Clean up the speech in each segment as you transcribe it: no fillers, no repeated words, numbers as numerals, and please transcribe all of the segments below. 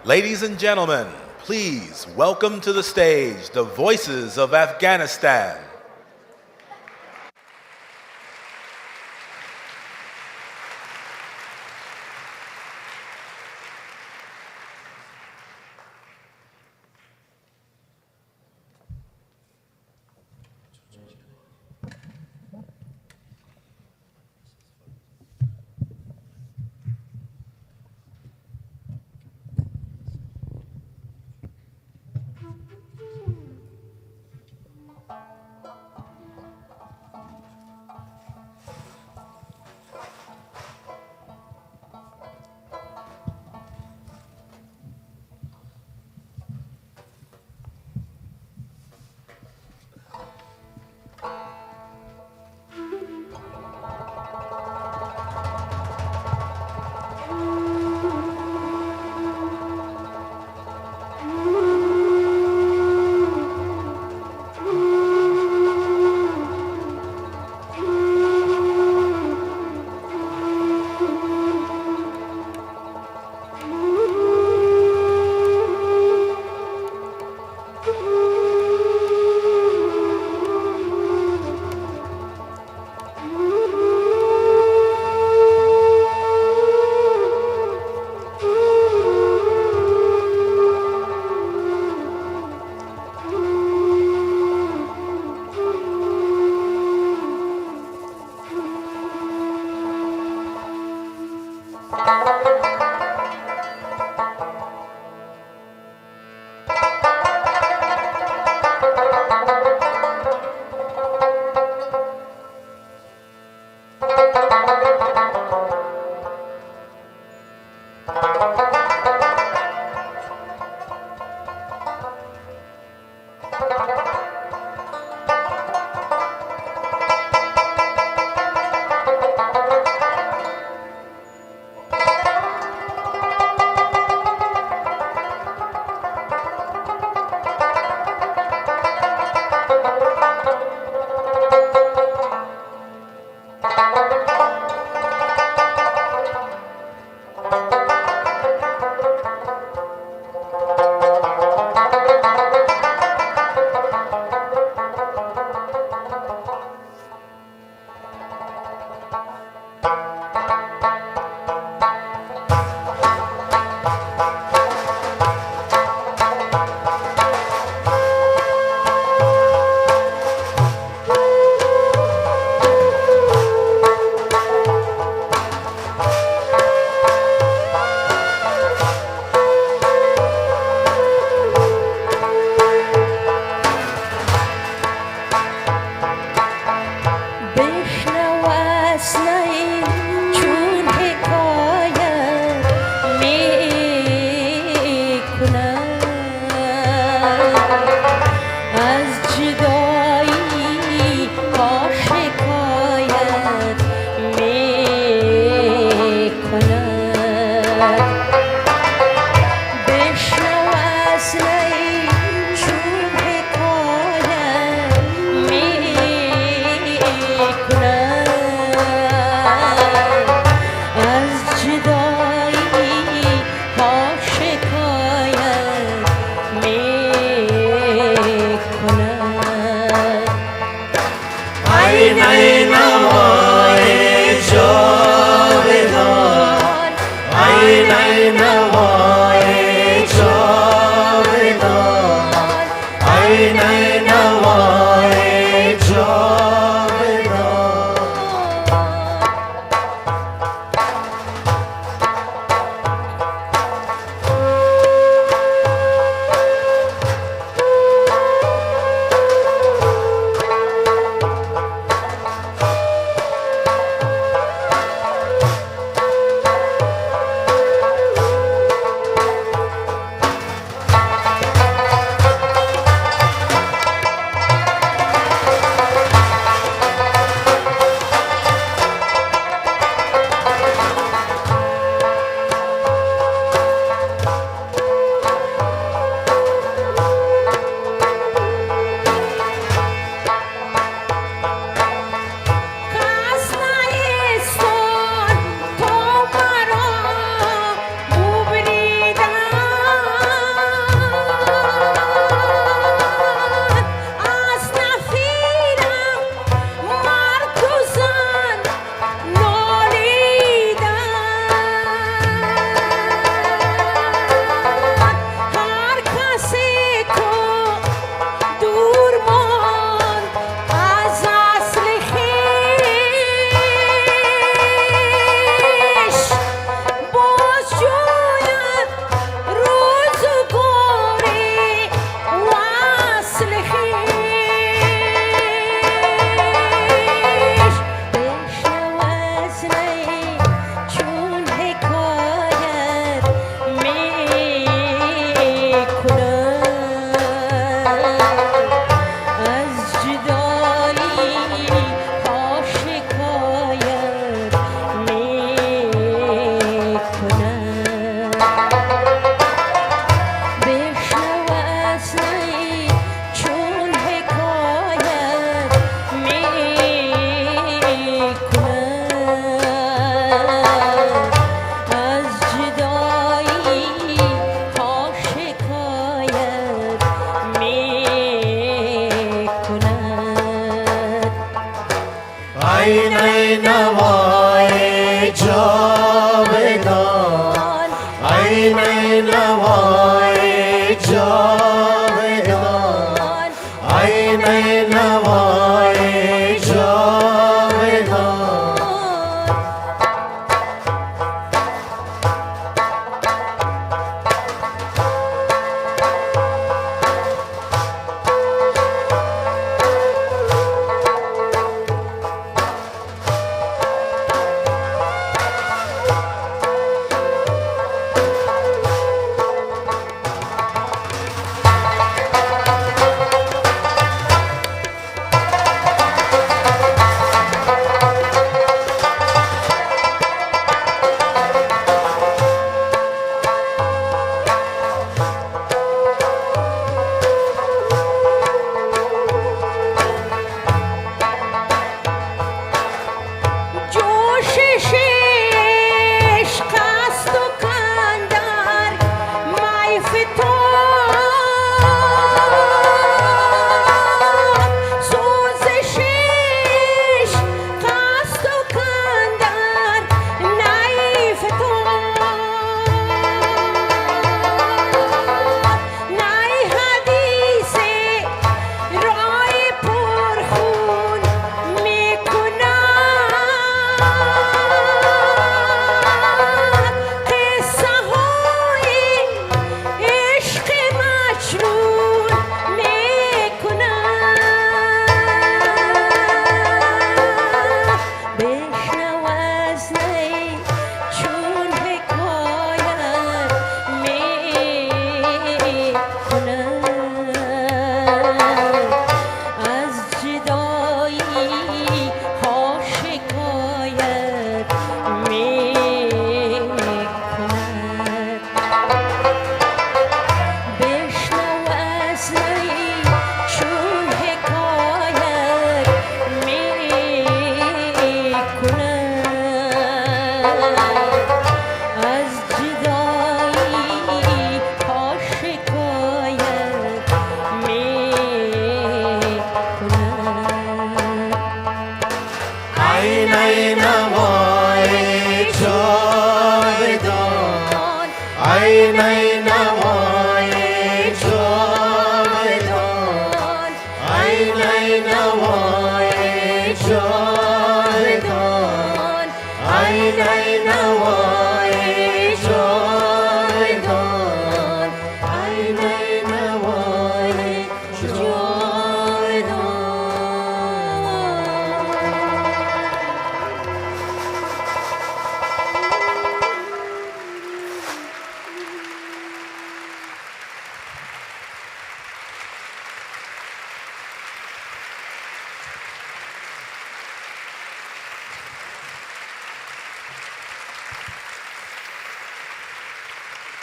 Ladies and gentlemen, please welcome to the stage the voices of Afghanistan.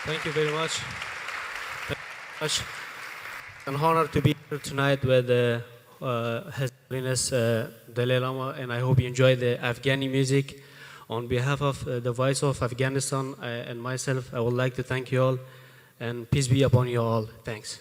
Thank you very much. It's an honor to be here tonight with His Holiness Dalai Lama, and I hope you enjoy the Afghani music. On behalf of the Voice of Afghanistan and myself, I would like to thank you all, and peace be upon you all. Thanks.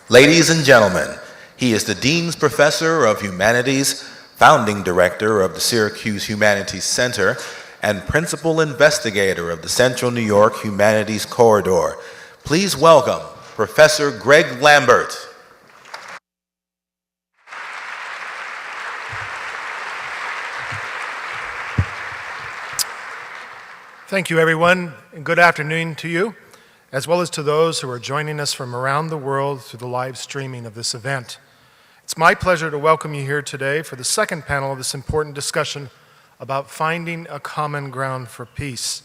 Ladies and gentlemen, he is the Dean's Professor of Humanities, founding director of the Syracuse Humanities Center, and principal investigator of the Central New York Humanities Corridor. Please welcome Professor Gregg Lambert. Thank you, everyone, and good afternoon to you, as well as to those who are joining us from around the world through the live streaming of this event. It's my pleasure to welcome you here today for the second panel of this important discussion about finding a common ground for peace.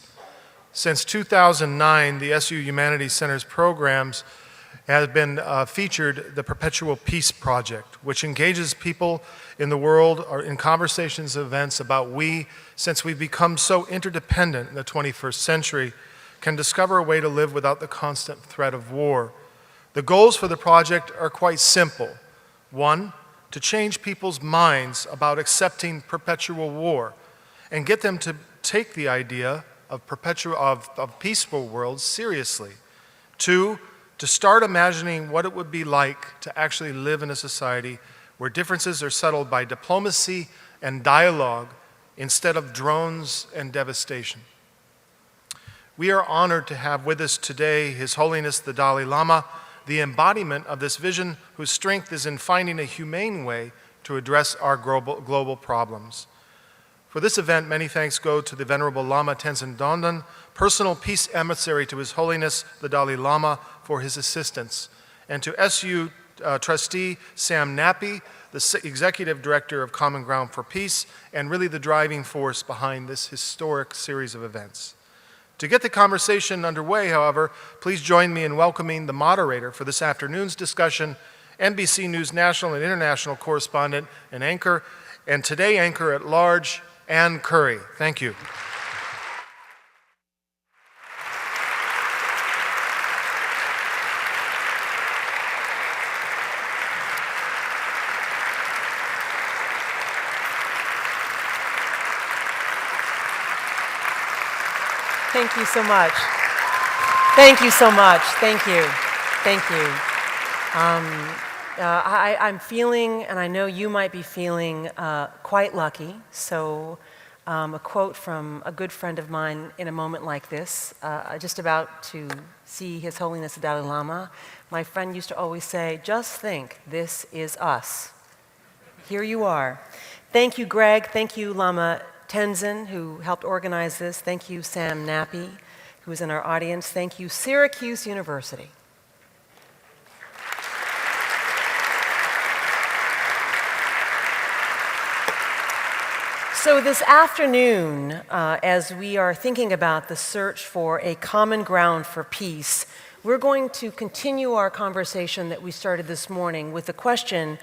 Since 2009, the SU Humanities Center's programs have been featured the Perpetual Peace Project, which engages people in the world or in conversations and events about since we've become so interdependent in the 21st century, can discover a way to live without the constant threat of war. The goals for the project are quite simple. One, to change people's minds about accepting perpetual war and get them to take the idea of peaceful worlds seriously. Two, to start imagining what it would be like to actually live in a society where differences are settled by diplomacy and dialogue instead of drones and devastation. We are honored to have with us today His Holiness the Dalai Lama, the embodiment of this vision whose strength is in finding a humane way to address our global problems. For this event, many thanks go to the Venerable Lama Tenzin Dondan, personal peace emissary to His Holiness the Dalai Lama, for his assistance, and to SU trustee Sam Nappy, the executive director of Common Ground for Peace, and really the driving force behind this historic series of events. To get the conversation underway, however, please join me in welcoming the moderator for this afternoon's discussion, NBC News national and international correspondent and anchor, and today anchor at large, Ann Curry. Thank you. Thank you so much. Thank you so much. Thank you. Thank you. I'm feeling, and I know you might be feeling, quite lucky. So a quote from a good friend of mine in a moment like this, just about to see His Holiness the Dalai Lama. My friend used to always say, just think, this is us. Here you are. Thank you, Greg. Thank you, Lama Tenzin, who helped organize this. Thank you, Sam Nappy, who is in our audience. Thank you, Syracuse University. So this afternoon, as we are thinking about the search for a common ground for peace, we're going to continue our conversation that we started this morning with the question,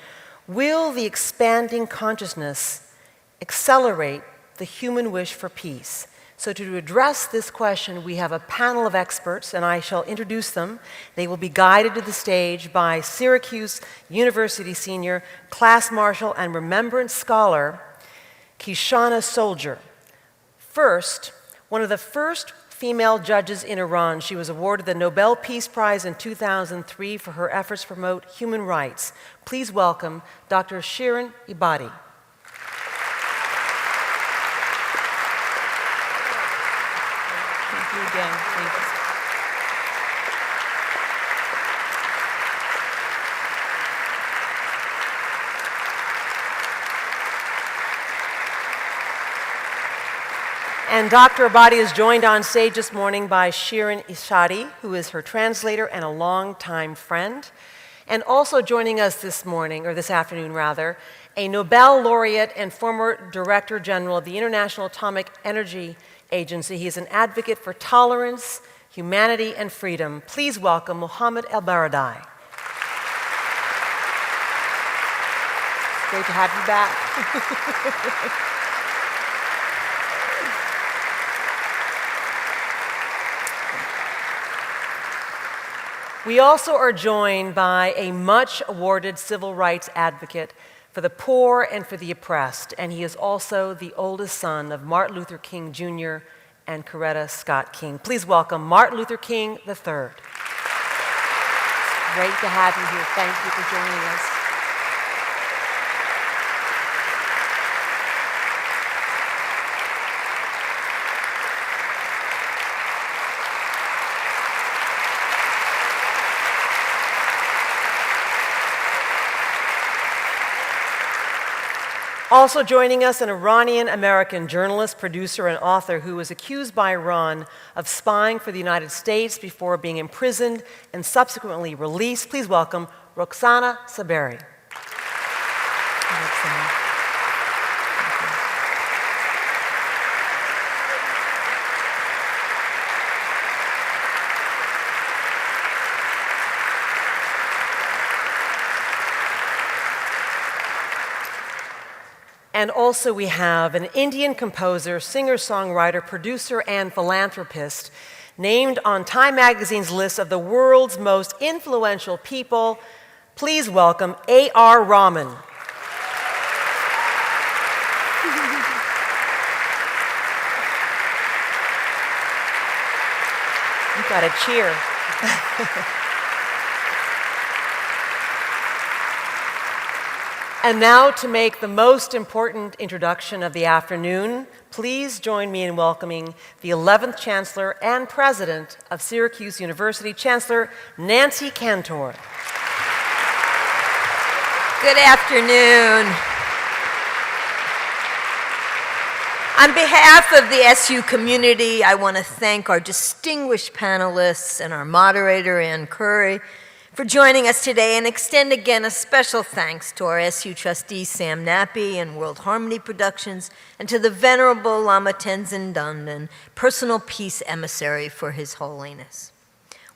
will the expanding consciousness accelerate the human wish for peace? So to address this question, we have a panel of experts, and I shall introduce them. They will be guided to the stage by Syracuse University senior, class marshal, and remembrance scholar, Kishana Soldier. First, one of the first female judges in Iran, she was awarded the Nobel Peace Prize in 2003 for her efforts to promote human rights. Please welcome Dr. Shirin Ebadi. Thank you again. Thanks. And Dr. Ebadi is joined on stage this morning by Shirin Ebadi, who is her translator and a longtime friend. And also joining us this morning, or this afternoon rather, a Nobel laureate and former Director General of the International Atomic Energy Agency. He is an advocate for tolerance, humanity, and freedom. Please welcome Mohamed ElBaradei. It's great to have you back. We also are joined by a much-awarded civil rights advocate for the poor and for the oppressed, and he is also the oldest son of Martin Luther King Jr. and Coretta Scott King. Please welcome Martin Luther King III. It's great to have you here. Thank you for joining us. Also joining us, an Iranian-American journalist, producer, and author who was accused by Iran of spying for the United States before being imprisoned and subsequently released. Please welcome Roxana Saberi. And also we have an Indian composer, singer-songwriter, producer, and philanthropist named on Time magazine's list of the world's most influential people. Please welcome A.R. Rahman. You got to cheer. And now, to make the most important introduction of the afternoon, please join me in welcoming the 11th Chancellor and President of Syracuse University, Chancellor Nancy Cantor. Good afternoon. On behalf of the SU community, I want to thank our distinguished panelists and our moderator, Ann Curry, for joining us today, and extend again a special thanks to our SU trustee, Sam Nappy, and World Harmony Productions, and to the Venerable Lama Tenzin Dandan, personal peace emissary for His Holiness.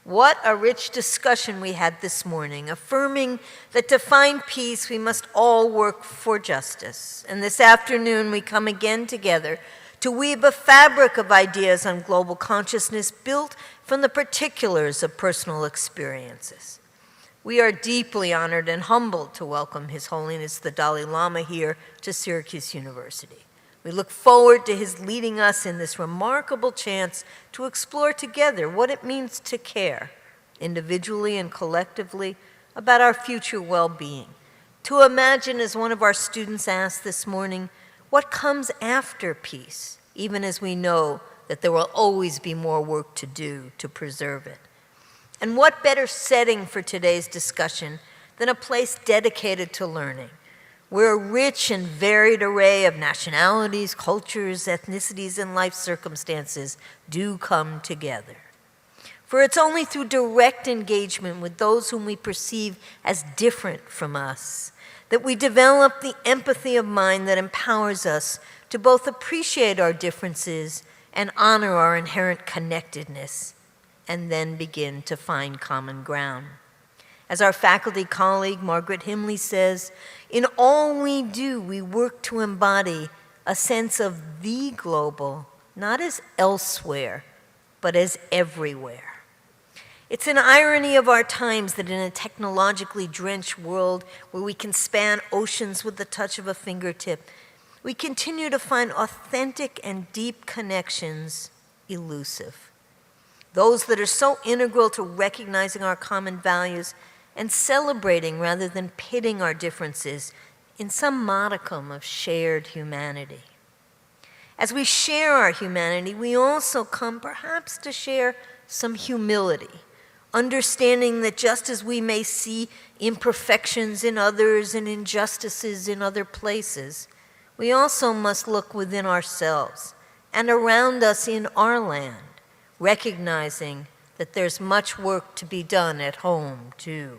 What a rich discussion we had this morning, affirming that to find peace, we must all work for justice. And this afternoon, we come again together to weave a fabric of ideas on global consciousness built from the particulars of personal experiences. We are deeply honored and humbled to welcome His Holiness the Dalai Lama here to Syracuse University. We look forward to his leading us in this remarkable chance to explore together what it means to care, individually and collectively, about our future well-being. To imagine, as one of our students asked this morning, what comes after peace, even as we know that there will always be more work to do to preserve it. And what better setting for today's discussion than a place dedicated to learning, where a rich and varied array of nationalities, cultures, ethnicities, and life circumstances do come together. For it's only through direct engagement with those whom we perceive as different from us that we develop the empathy of mind that empowers us to both appreciate our differences and honor our inherent connectedness, and then begin to find common ground. As our faculty colleague, Margaret Himley, says, in all we do, we work to embody a sense of the global, not as elsewhere, but as everywhere. It's an irony of our times that in a technologically drenched world where we can span oceans with the touch of a fingertip, we continue to find authentic and deep connections elusive. Those that are so integral to recognizing our common values and celebrating rather than pitting our differences in some modicum of shared humanity. As we share our humanity, we also come perhaps to share some humility, understanding that just as we may see imperfections in others and injustices in other places, we also must look within ourselves and around us in our land, recognizing that there's much work to be done at home, too.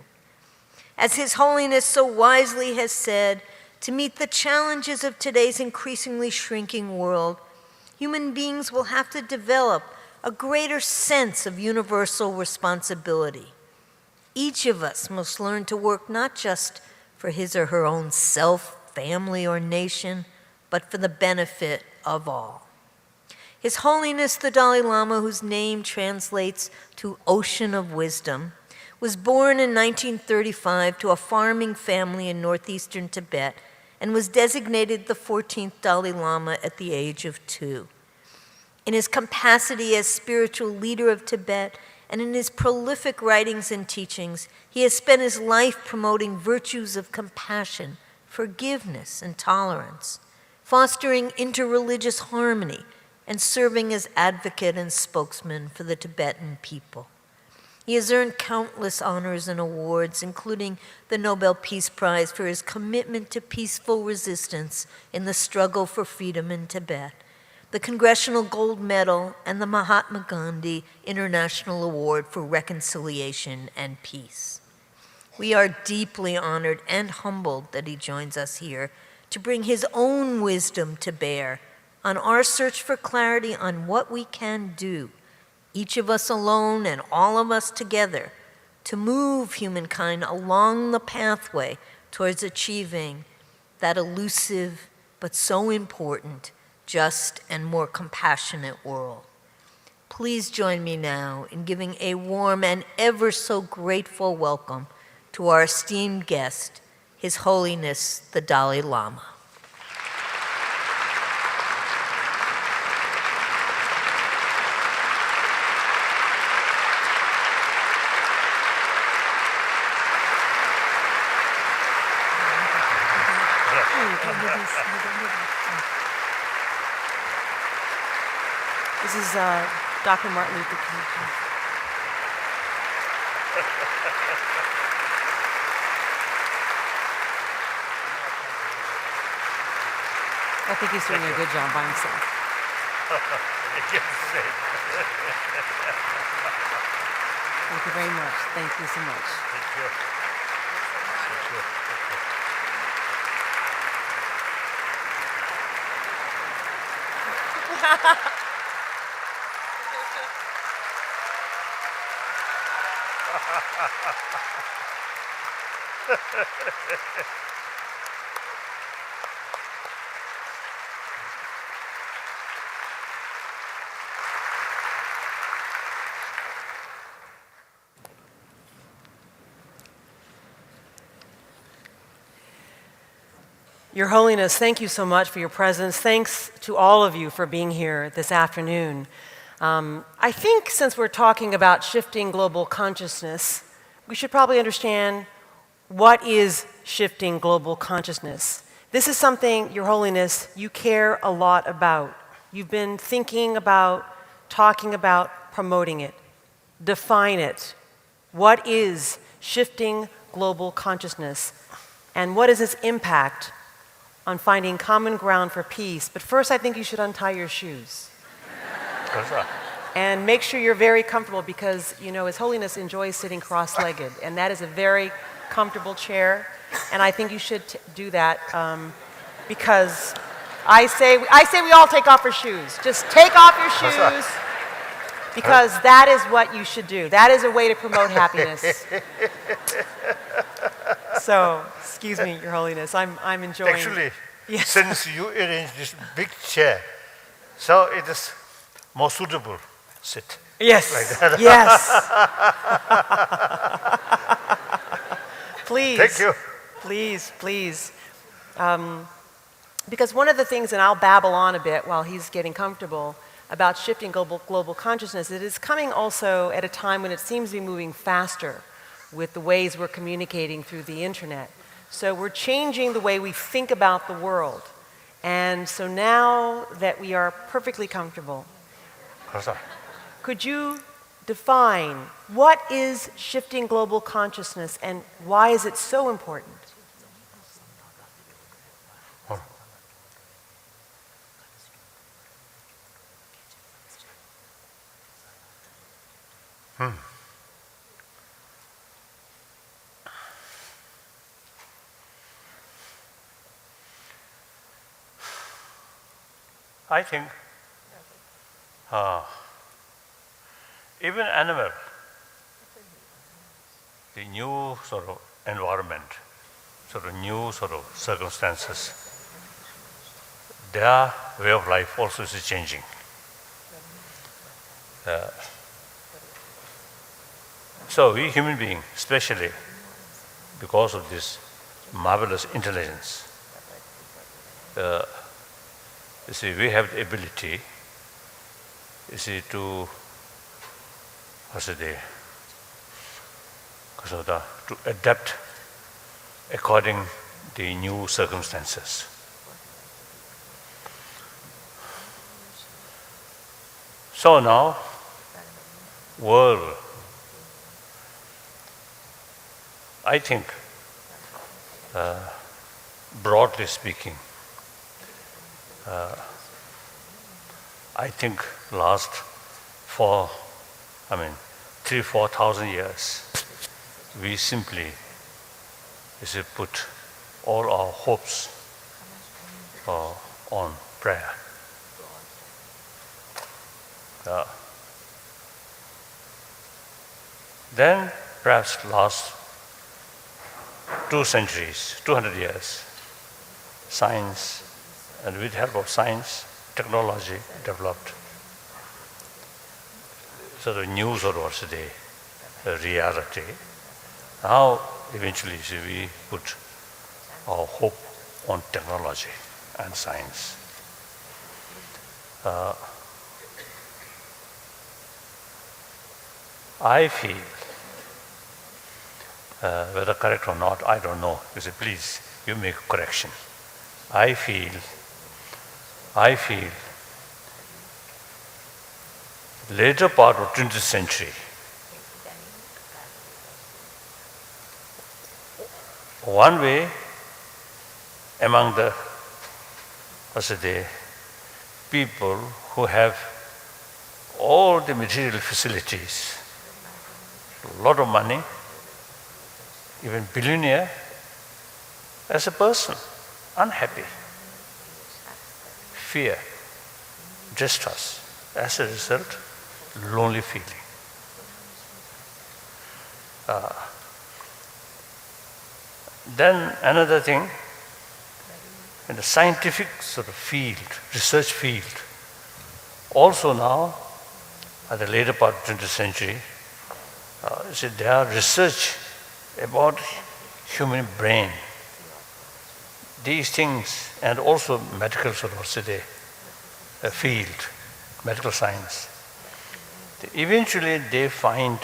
As His Holiness so wisely has said, to meet the challenges of today's increasingly shrinking world, human beings will have to develop a greater sense of universal responsibility. Each of us must learn to work not just for his or her own self, family, or nation, but for the benefit of all. His Holiness the Dalai Lama, whose name translates to Ocean of Wisdom, was born in 1935 to a farming family in northeastern Tibet and was designated the 14th Dalai Lama at the age of 2. In his capacity as spiritual leader of Tibet and in his prolific writings and teachings, he has spent his life promoting virtues of compassion, forgiveness, and tolerance, fostering interreligious harmony, and serving as advocate and spokesman for the Tibetan people. He has earned countless honors and awards, including the Nobel Peace Prize for his commitment to peaceful resistance in the struggle for freedom in Tibet, the Congressional Gold Medal, and the Mahatma Gandhi International Award for Reconciliation and Peace. We are deeply honored and humbled that he joins us here to bring his own wisdom to bear on our search for clarity on what we can do, each of us alone and all of us together, to move humankind along the pathway towards achieving that elusive but so important, just and more compassionate world. Please join me now in giving a warm and ever so grateful welcome to our esteemed guest, His Holiness the Dalai Lama. This is Dr. Martin Luther King. I think he's doing a good job by himself. Thank you very much. Thank you so much. Thank you. Your Holiness, thank you so much for your presence. Thanks to all of you for being here this afternoon. I think since we're talking about shifting global consciousness, we should probably understand what is shifting global consciousness. This is something, Your Holiness, you care a lot about. You've been thinking about, talking about, promoting it. Define it. What is shifting global consciousness? And what is its impact on finding common ground for peace? But first, I think you should untie your shoes. And make sure you're very comfortable because, you know, His Holiness enjoys sitting cross-legged, and that is a very comfortable chair. And I think you should do that because I say we all take off our shoes. Just take off your shoes because that is what you should do. That is a way to promote happiness. So, excuse me, Your Holiness, I'm enjoying. Actually, yes. Since you arranged this big chair, so it is more suitable sit. Yes. Like that. Yes. Please. Thank you. Please, please. Because one of the things, and I'll babble on a bit while he's getting comfortable, about shifting global consciousness, it is coming also at a time when it seems to be moving faster with the ways we're communicating through the internet. So we're changing the way we think about the world. And so now that we are perfectly comfortable, could you define what is shifting global consciousness and why is it so important? I think even animal, the new sort of environment, sort of new sort of circumstances, their way of life also is changing. So we human beings, especially because of this marvelous intelligence, you see, we have the ability, you see, to adapt according to the new circumstances. So now, world I think, broadly speaking, I think last 3,000-4,000 years, we simply put all our hopes on prayer. Then perhaps last 2 centuries, 200 years, science, and with help of science, technology developed. So the new sort of today, reality. Now, eventually, we put our hope on technology and science. I feel, whether correct or not, I don't know. You say, please, you make a correction. I feel later part of 20th century, one way among the people who have all the material facilities, a lot of money, even billionaire, as a person, unhappy, fear, distrust, as a result, lonely feeling. Then another thing, in the scientific sort of field, research field, also now, at the later part of the 20th century, there are research about human brain. These things, and also medical sort of field, medical science. Eventually, they find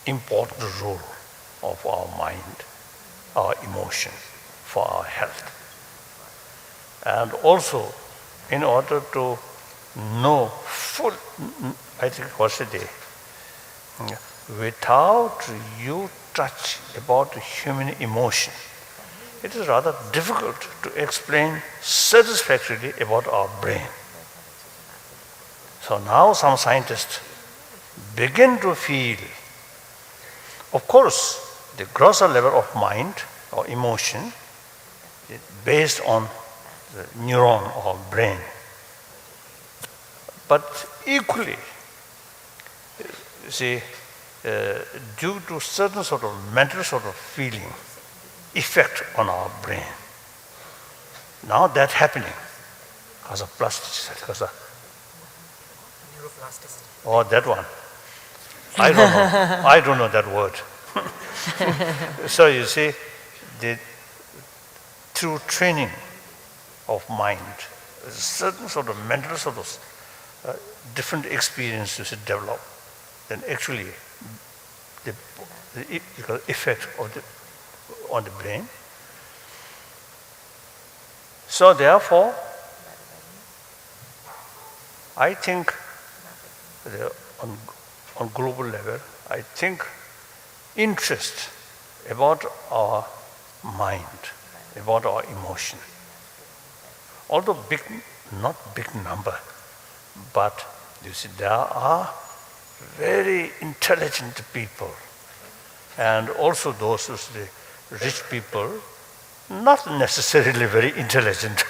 important role of our mind, our emotion, for our health. And also, in order to know full, I think without you touch about human emotion, it is rather difficult to explain satisfactorily about our brain. So now some scientists begin to feel, of course, the grosser level of mind or emotion is based on the neuron or brain. But equally, due to certain sort of mental sort of feeling, effect on our brain. Now that's happening because of plasticity, because of neuroplasticity. Oh, that one. I don't know. I don't know that word. So you see, through training of mind, certain sort of mental sort of different experiences develop, then actually the effect of on the brain. So therefore, I think on global level, I think interest about our mind, about our emotion, although not big number, but you see there are very intelligent people, and also those who say rich people, not necessarily very intelligent.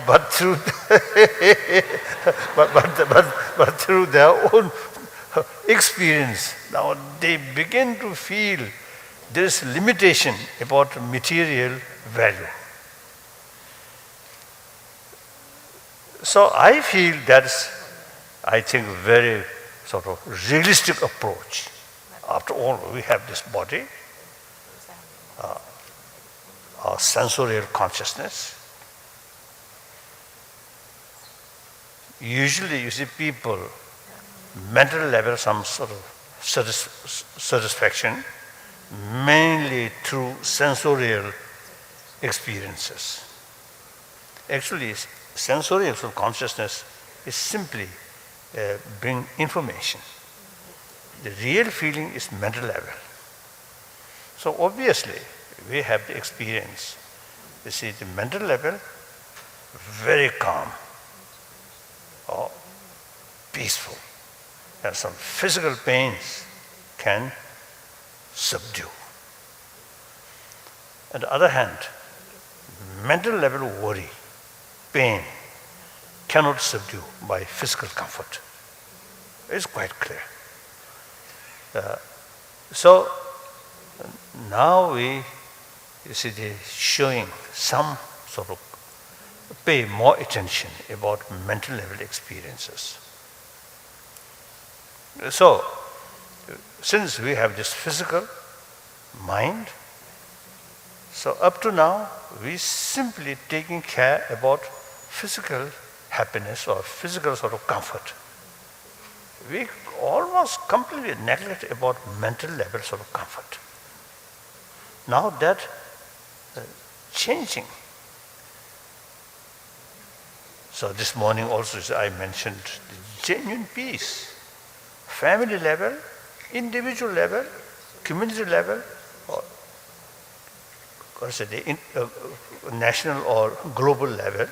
But through but through their own experience, now they begin to feel there is limitation about material value. So I feel that's, I think, very sort of realistic approach. After all, we have this body, our sensorial consciousness. Usually you see people, mental level, some sort of satisfaction, mainly through sensorial experiences. Actually, sensorial consciousness is simply bring information. The real feeling is mental level. So obviously, we have the experience. You see, the mental level, very calm, or peaceful, and some physical pains can subdue. On the other hand, mental level worry, pain, cannot subdue by physical comfort. It's quite clear. So now you see, they're showing some sort of pay more attention about mental level experiences. So, since we have this physical mind, so up to now, we simply taking care about physical happiness or physical sort of comfort. We almost completely neglect about mental level sort of comfort. Now that changing. So this morning also I mentioned the genuine peace, family level, individual level, community level, or say the national or global level.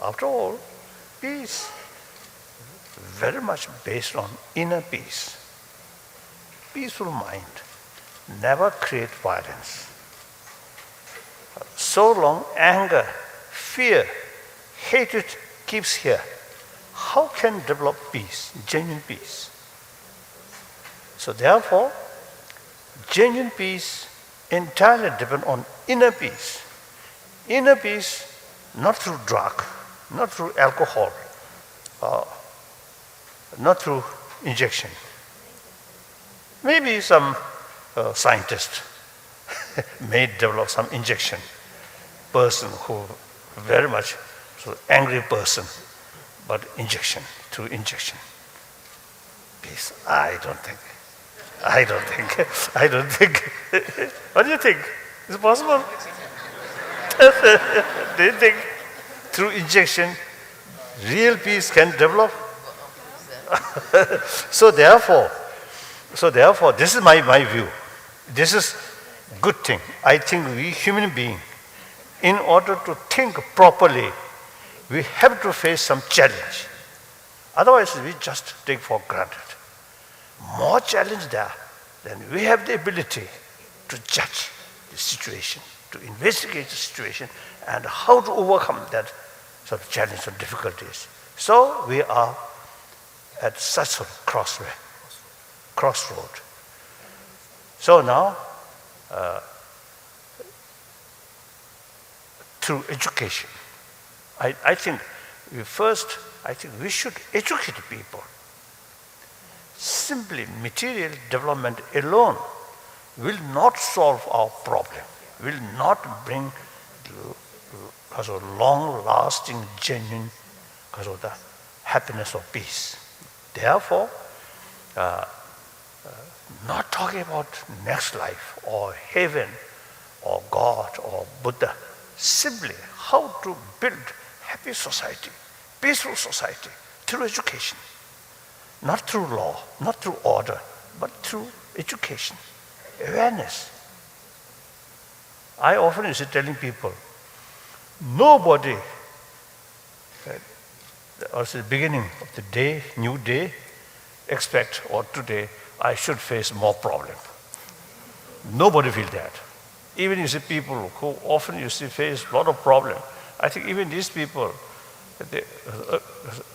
After all, peace very much based on inner peace. Peaceful mind never create violence. So long anger, fear, hatred keeps here, how can develop peace, genuine peace? So therefore, genuine peace entirely depends on inner peace. Inner peace, not through drug, not through alcohol, not through injection. Maybe some scientist may develop some injection, person who very much angry person, but injection, through injection. Peace, I don't think. What do you think? Is it possible? Do you think through injection real peace can develop? So therefore, this is my view. This is good thing. I think we human beings, in order to think properly, we have to face some challenge. Otherwise, we just take for granted. More challenge there, then we have the ability to judge the situation, to investigate the situation, and how to overcome that sort of challenge and difficulties. So we are at such a crossroad. So now, through education, I think we should educate people. Simply material development alone will not solve our problem, will not bring because of long-lasting, genuine, because of the happiness or peace. Therefore, not talking about next life or heaven or God or Buddha, simply how to build happy society, peaceful society through education. Not through law, not through order, but through education, awareness. I often used to telling people, nobody, also the beginning of the day, new day, expect, or today, I should face more problem. Nobody feel that. Even you see people who often you see face a lot of problem. I think even these people,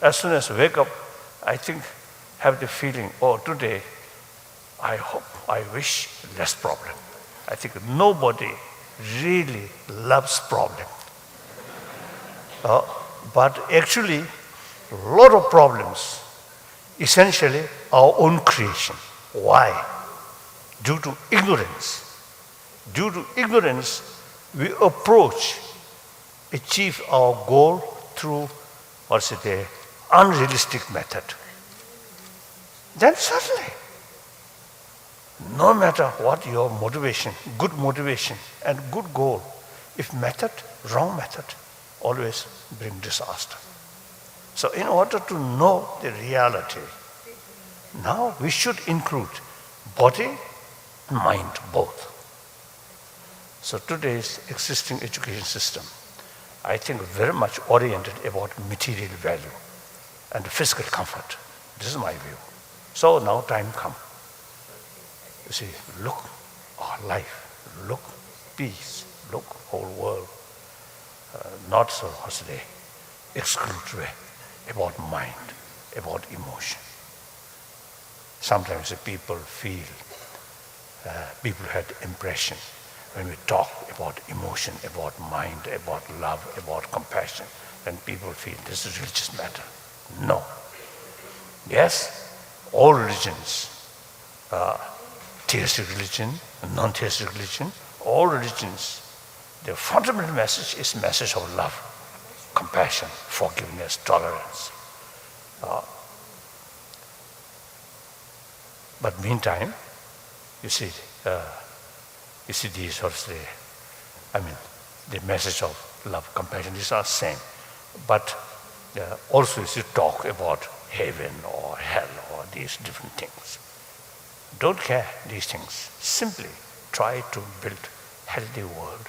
as soon as wake up, I think have the feeling, oh, today, I hope, I wish less problem. I think nobody really loves problem. But actually, a lot of problems, essentially our own creation. Why? Due to ignorance. Due to ignorance, we achieve our goal through, unrealistic method. Then certainly, no matter what your motivation, good motivation and good goal, if method, wrong method, always bring disaster. So in order to know the reality, now we should include body and mind both. So today's existing education system, I think, very much oriented about material value and physical comfort. This is my view. So now time comes. You see, look our life, look peace, look whole world. Not so, what's the exclude way about mind, about emotion. Sometimes the people feel, people had impression when we talk about emotion, about mind, about love, about compassion, then people feel this is religious matter. No. Yes, all religions, theistic religion, non-theistic religion, all religions, the fundamental message is message of love, compassion, forgiveness, tolerance. But meantime, you see these sorts of the message of love, compassion, these are same. But also you talk about heaven or hell or these different things. Don't care these things. Simply try to build healthy world,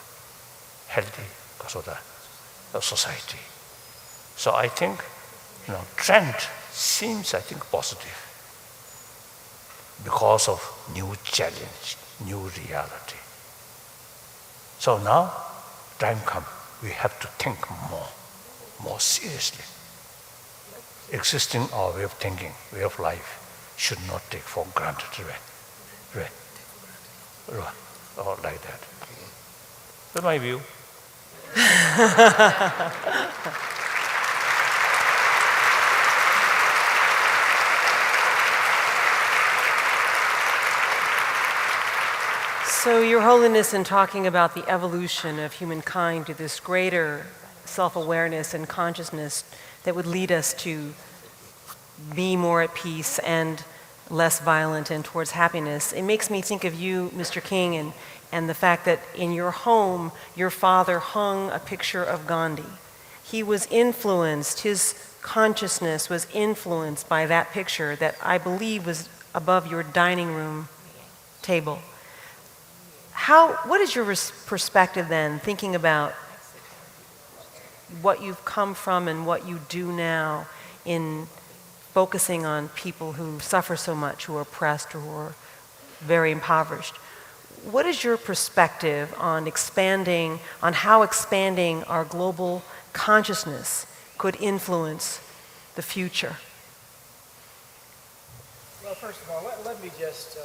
healthy society. So I think, trend seems, I think, positive because of new challenge, new reality. So now, time comes, we have to think more seriously. Existing our way of thinking, way of life, should not take for granted, or like that. That's my view. So, Your Holiness, in talking about the evolution of humankind to this greater self-awareness and consciousness that would lead us to be more at peace and less violent and towards happiness, it makes me think of you, Mr. King, and the fact that in your home, your father hung a picture of Gandhi. He was influenced, his consciousness was influenced by that picture that I believe was above your dining room table. What is your perspective then, thinking about what you've come from and what you do now in focusing on people who suffer so much, who are oppressed or who are very impoverished? What is your perspective on how expanding our global consciousness could influence the future? Well, first of all, let me just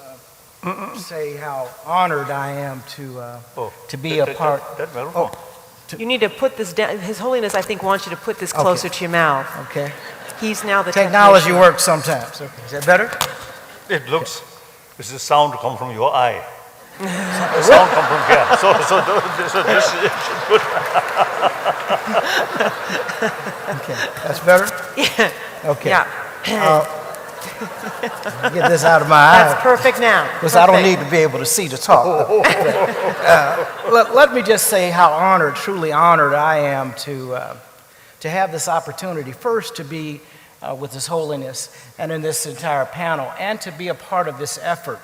say how honored I am to be a part. You need to put this down. His Holiness, I think, wants you to put this closer to your mouth. Okay. He's now the technology works sometimes. Okay. Is that better? It looks. This is sound come from your eye. The sound come from here. So this is good. Okay. That's better. Yeah. Okay. Yeah. Get this out of my eye. That's perfect now. Because I don't need to be able to see to talk. Let me just say how honored, truly honored I am to have this opportunity, first to be with His Holiness and in this entire panel, and to be a part of this effort.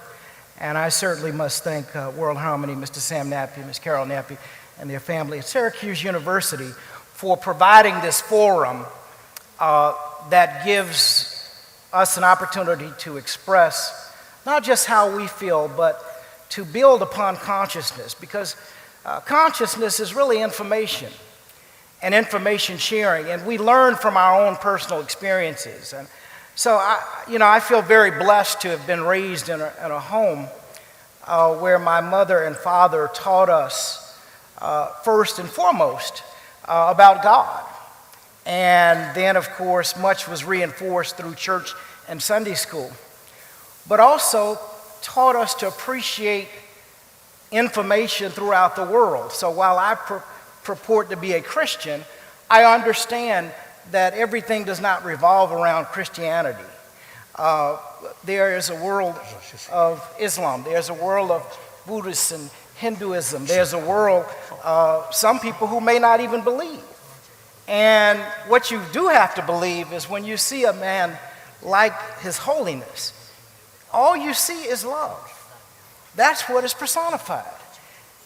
And I certainly must thank World Harmony, Mr. Sam Nappy, Ms. Carol Nappy, and their family at Syracuse University for providing this forum that gives us an opportunity to express not just how we feel, but to build upon consciousness, because consciousness is really information and information sharing, and we learn from our own personal experiences. And so I feel very blessed to have been raised in a home where my mother and father taught us first and foremost about God. And then, of course, much was reinforced through church and Sunday school, but also taught us to appreciate information throughout the world. So while I purport to be a Christian, I understand that everything does not revolve around Christianity. There is a world of Islam, there's a world of Buddhism and Hinduism, there's a world of some people who may not even believe. And what you do have to believe is when you see a man like His Holiness, all you see is love. That's what is personified.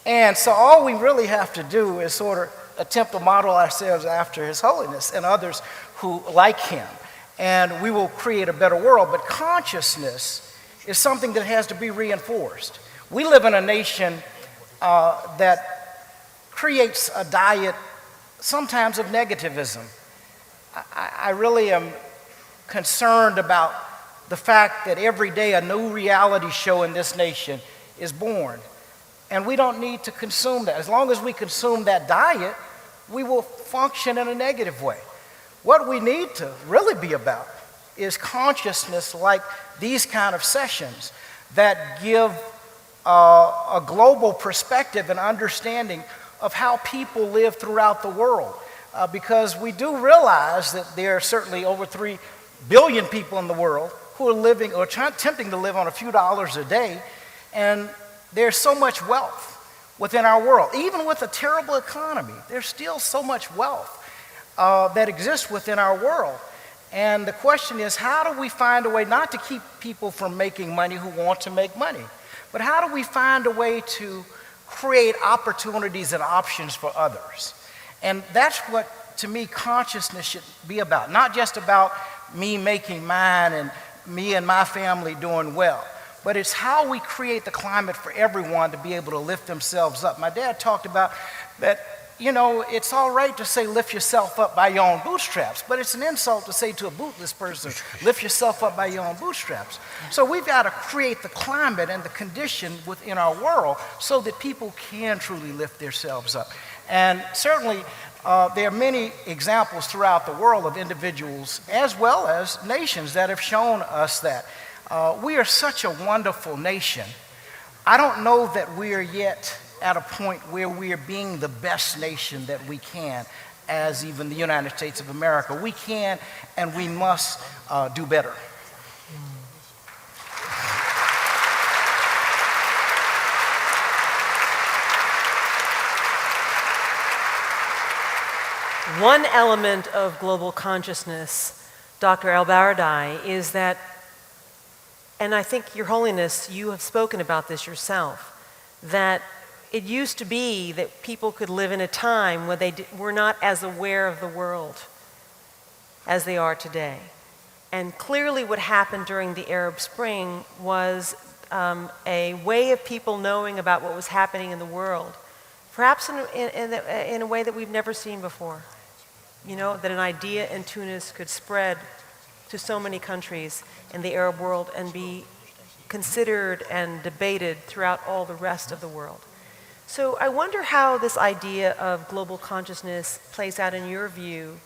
And so all we really have to do is sort of attempt to model ourselves after His Holiness and others who like Him. And we will create a better world. But consciousness is something that has to be reinforced. We live in a nation that creates a diet sometimes of negativism. I really am concerned about the fact that every day a new reality show in this nation is born. And we don't need to consume that. As long as we consume that diet, we will function in a negative way. What we need to really be about is consciousness like these kind of sessions that give a global perspective and understanding of how people live throughout the world. Because we do realize that there are certainly over 3 billion people in the world who are living or attempting to live on a few dollars a day, and there's so much wealth within our world. Even with a terrible economy, there's still so much wealth that exists within our world. And the question is, how do we find a way not to keep people from making money who want to make money, but how do we find a way to create opportunities and options for others? And that's what, to me, consciousness should be about. Not just about me making mine and me and my family doing well, but it's how we create the climate for everyone to be able to lift themselves up. My dad talked about that, you know, it's all right to say lift yourself up by your own bootstraps, but it's an insult to say to a bootless person, lift yourself up by your own bootstraps. So we've got to create the climate and the condition within our world so that people can truly lift themselves up. And certainly there are many examples throughout the world of individuals as well as nations that have shown us that. We are such a wonderful nation. I don't know that we are yet at a point where we are being the best nation that we can as even the United States of America. We can and we must do better. One element of global consciousness, Dr. ElBaradei, is that, and I think Your Holiness, you have spoken about this yourself, that it used to be that people could live in a time when they were not as aware of the world as they are today. And clearly what happened during the Arab Spring was a way of people knowing about what was happening in the world, perhaps in a way that we've never seen before. You know, that an idea in Tunis could spread to so many countries in the Arab world and be considered and debated throughout all the rest of the world. So I wonder how this idea of global consciousness plays out in your view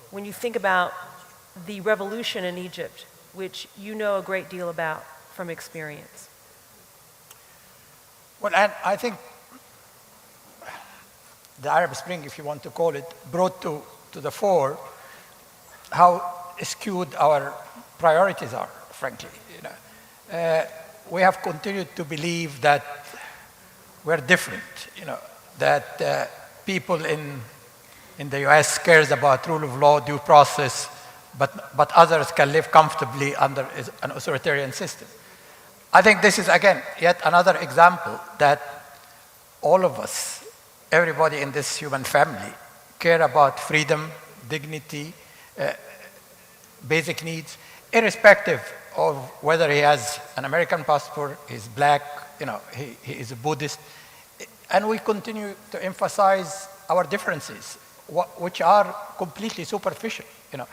when you think about the revolution in Egypt, which you know a great deal about from experience. Well, and I think the Arab Spring, if you want to call it, brought to the fore how skewed our priorities are, frankly. You know, we have continued to believe that we're different. You know, that people in the U.S. cares about rule of law, due process, but others can live comfortably under an authoritarian system. I think this is again yet another example that all of us, everybody in this human family, care about freedom, dignity, basic needs, irrespective of whether he has an American passport, he's black, you know, he is a Buddhist. And we continue to emphasize our differences, which are completely superficial. You know,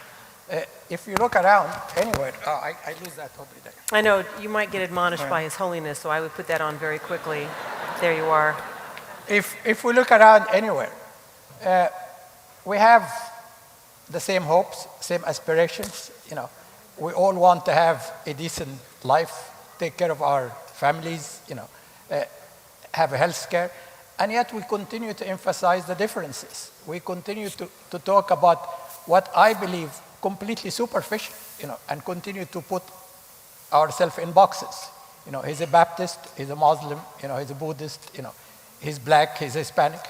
if you look around anywhere, I lose that every day. I know, you might get admonished by His Holiness, so I would put that on very quickly. There you are. If we look around anywhere, we have the same hopes, same aspirations. You know, we all want to have a decent life, take care of our families, you know, have a health care, and yet we continue to emphasize the differences. We continue to talk about what I believe completely superficial, you know, and continue to put ourselves in boxes. You know, he's a Baptist, he's a Muslim, you know, he's a Buddhist, you know, he's black, he's Hispanic.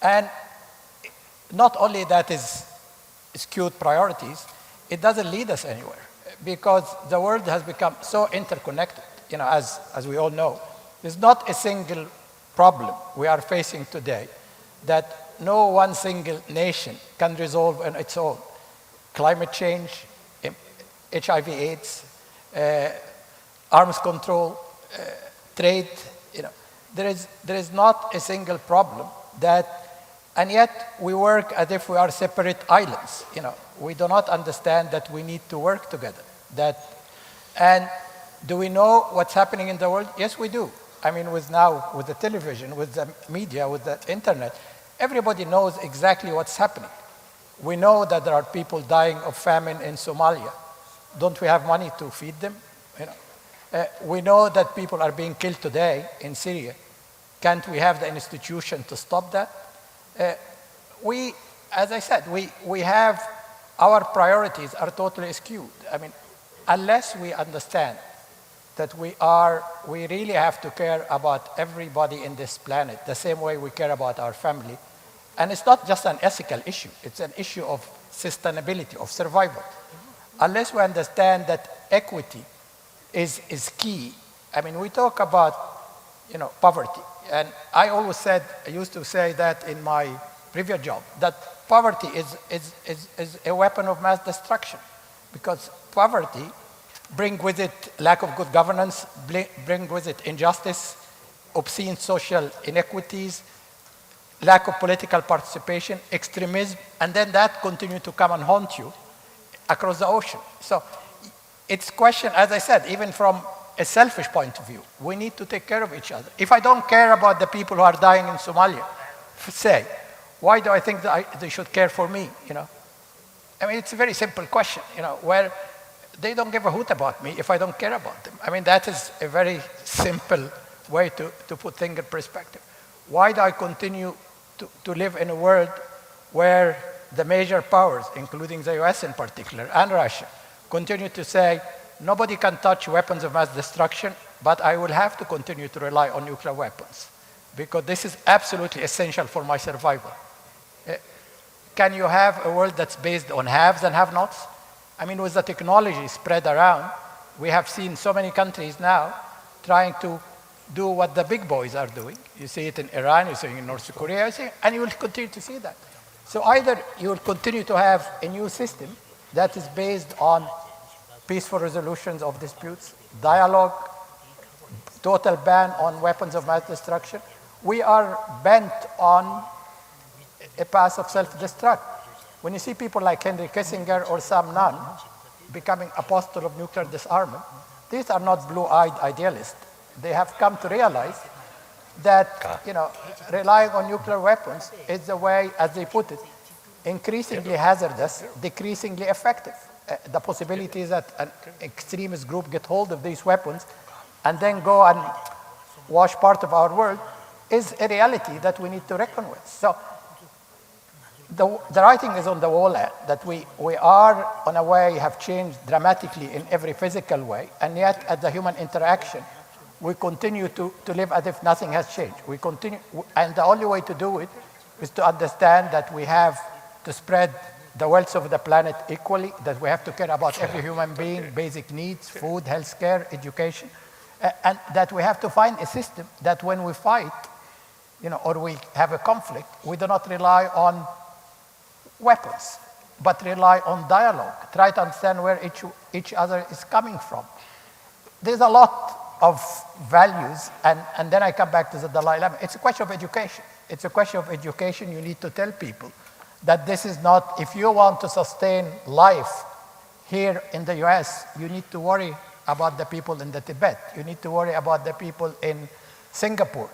And not only that is skewed priorities, it doesn't lead us anywhere because the world has become so interconnected, as we all know. There's not a single problem we are facing today that no one single nation can resolve on its own. Climate change, HIV AIDS, arms control, trade, there is not a single problem and yet we work as if we are separate islands. We do not understand that we need to work together. And do we know what's happening in the world? Yes, we do. I mean, with the television, with the media, with the internet, everybody knows exactly what's happening. We know that there are people dying of famine in Somalia. Don't we have money to feed them? We know that people are being killed today in Syria. Can't we have the institution to stop that? As I said, we have our priorities are totally skewed. I mean, unless we understand that we really have to care about everybody in this planet the same way we care about our family. And it's not just an ethical issue, it's an issue of sustainability, of survival. Unless we understand that equity is key. I mean, we talk about, poverty. And I used to say that in my previous job, that poverty is a weapon of mass destruction. Because poverty brings with it lack of good governance, brings with it injustice, obscene social inequities, lack of political participation, extremism, and then that continues to come and haunt you across the ocean. So it's a question, as I said, even from a selfish point of view, we need to take care of each other. If I don't care about the people who are dying in Somalia, say, why do I think that they should care for me, I mean, it's a very simple question, where they don't give a hoot about me if I don't care about them. I mean, that is a very simple way to put things in perspective. Why do I continue to live in a world where the major powers, including the US in particular, and Russia, continue to say, nobody can touch weapons of mass destruction, but I will have to continue to rely on nuclear weapons, because this is absolutely essential for my survival. Can you have a world that's based on haves and have-nots? I mean, with the technology spread around, we have seen so many countries now trying to do what the big boys are doing. You see it in Iran, you see it in North Korea, and you will continue to see that. So either you will continue to have a new system that is based on peaceful resolutions of disputes, dialogue, total ban on weapons of mass destruction. We are bent on a path of self-destruct. When you see people like Henry Kissinger or Sam Nunn becoming apostle of nuclear disarmament, these are not blue-eyed idealists. They have come to realize that relying on nuclear weapons is the way, as they put it, increasingly hazardous, decreasingly effective. The possibility is that an extremist group get hold of these weapons and then go and wash part of our world is a reality that we need to reckon with. So the writing is on the wall that we are, on a way, have changed dramatically in every physical way, and yet at the human interaction, we continue to live as if nothing has changed. We continue, and the only way to do it is to understand that we have to spread the wealth of the planet equally, that we have to care about every human being, basic needs, food, health care, education, and that we have to find a system that when we fight, or we have a conflict, we do not rely on weapons, but rely on dialogue, try to understand where each other is coming from. There's a lot of values, and then I come back to the Dalai Lama. It's a question of education. It's a question of education. You need to tell people that this is not, if you want to sustain life here in the US, you need to worry about the people in the Tibet. You need to worry about the people in Singapore,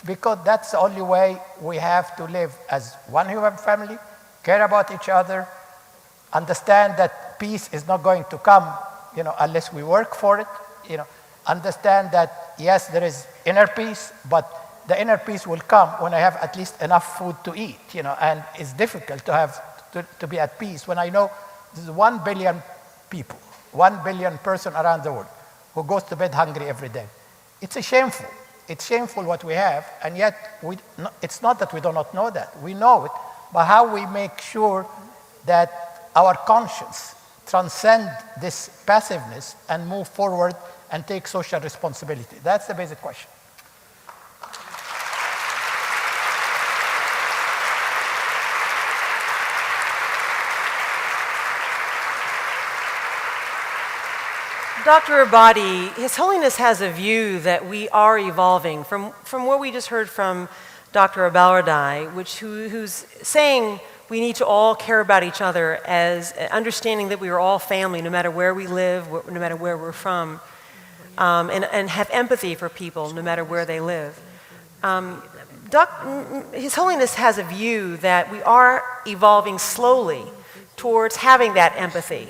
because that's the only way we have to live as one human family, care about each other, understand that peace is not going to come, unless we work for it, understand that, yes, there is inner peace, but the inner peace will come when I have at least enough food to eat, and it's difficult to be at peace when I know there's 1 billion people, 1 billion person around the world who goes to bed hungry every day. It's shameful. It's shameful what we have, and yet it's not that we do not know that. We know it, but how we make sure that our conscience transcend this passiveness and move forward and take social responsibility. That's the basic question. Dr. Ebadi, His Holiness has a view that we are evolving from what we just heard from Dr. ElBaradei, who's saying we need to all care about each other as understanding that we are all family, no matter where we live, no matter where we're from, and have empathy for people, no matter where they live. His Holiness has a view that we are evolving slowly towards having that empathy.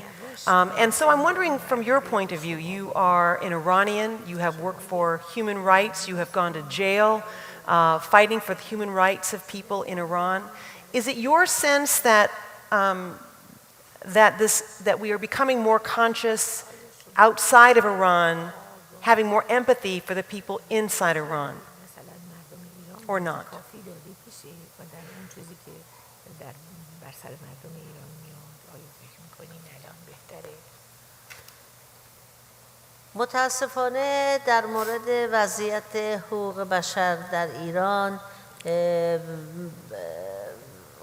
And so I'm wondering, from your point of view, you are an Iranian, you have worked for human rights, you have gone to jail, fighting for the human rights of people in Iran. Is it your sense that, that we are becoming more conscious outside of Iran, having more empathy for the people inside Iran, or not? متاسفانه در مورد وضعیت حقوق بشر در ایران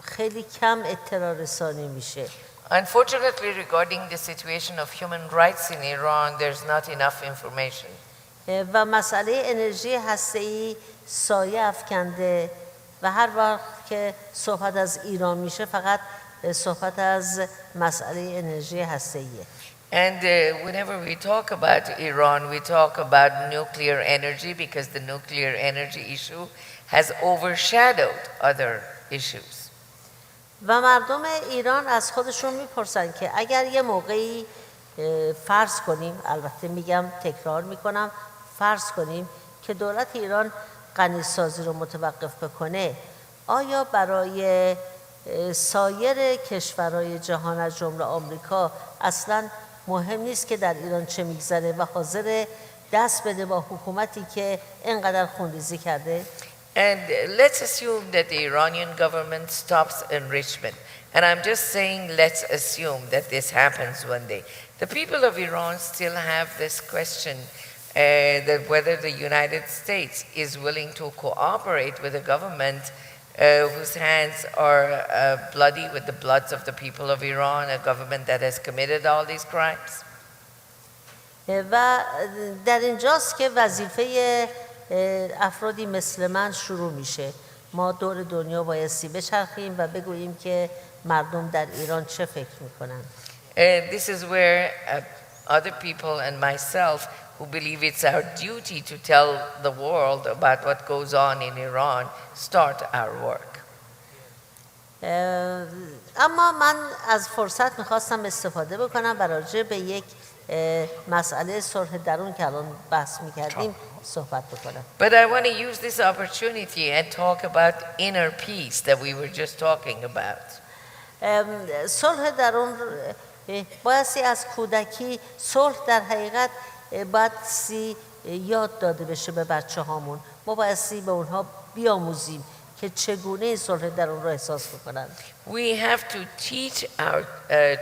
خیلی کم اطلاع رسانی میشه. Unfortunately, regarding the situation of human rights in Iran, there's not enough information. و مسئله انرژی هسته‌ای سایه افکنده و هر وقت که صحبت از ایران میشه فقط صحبت از مسئله انرژی هسته‌ایه. And whenever we talk about Iran, we talk about nuclear energy because the nuclear energy issue has overshadowed other issues. و مردم ایران از خودشون میپرسن که اگر یه موقعی فرض کنیم، البته میگم تکرار میکنم، فرض کنیم که دولت ایران غنیسازی رو متوقف بکنه، آیا برای سایر کشورهای جهان از جمله آمریکا اصلاً مهم نیست که در ایران چه میگذره و حاضر دست بده با حکومتی که اینقدر خونریزی کرده؟ And let's assume that the Iranian government stops enrichment. And I'm just saying, let's assume that this happens one day. The people of Iran still have this question that whether the United States is willing to cooperate with a government whose hands are bloody with the bloods of the people of Iran, a government that has committed all these crimes. و در اینجاست که وظیفه افرادی مثل من شروع میشه. ما دور دنیا بایستی بچرخیم و بگوییم که مردم در ایران چه فکر میکنن. This is where other people and myself who believe it's our duty to tell the world about what goes on in Iran start our work. اما من از فرصت میخواستم استفاده بکنم و راجع به یک مسئله صلح درون که الان بحث میکردیم صحبت بکنم. But I want to use this opportunity and talk about inner peace that we were just talking about. صلح درون بایستی از کودکی، صلح در حقیقت بایستی یاد داده بشه به بچه هامون. ما بایستی به اونها بیاموزیم که چگونه صلح درون رو احساس بکنن. We have to teach our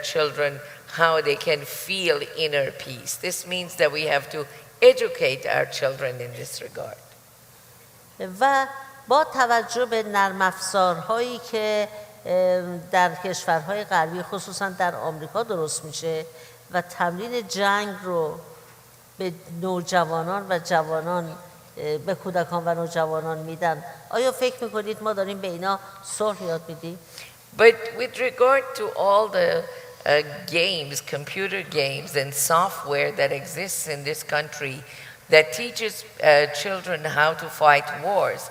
children how they can feel inner peace. This means that we have to educate our children in this regard. و با توجه به نرم افزارهایی که در کشورهای غربی خصوصا در آمریکا درست میشه و تمرین جنگ رو به نوجوانان و جوانان، به کودکان و نوجوانان میدن، آیا فکر میکنید ما داریم به اینا صلح یاد میدیم؟ But with regard to all the games, computer games and software that exists in this country that teaches children how to fight wars,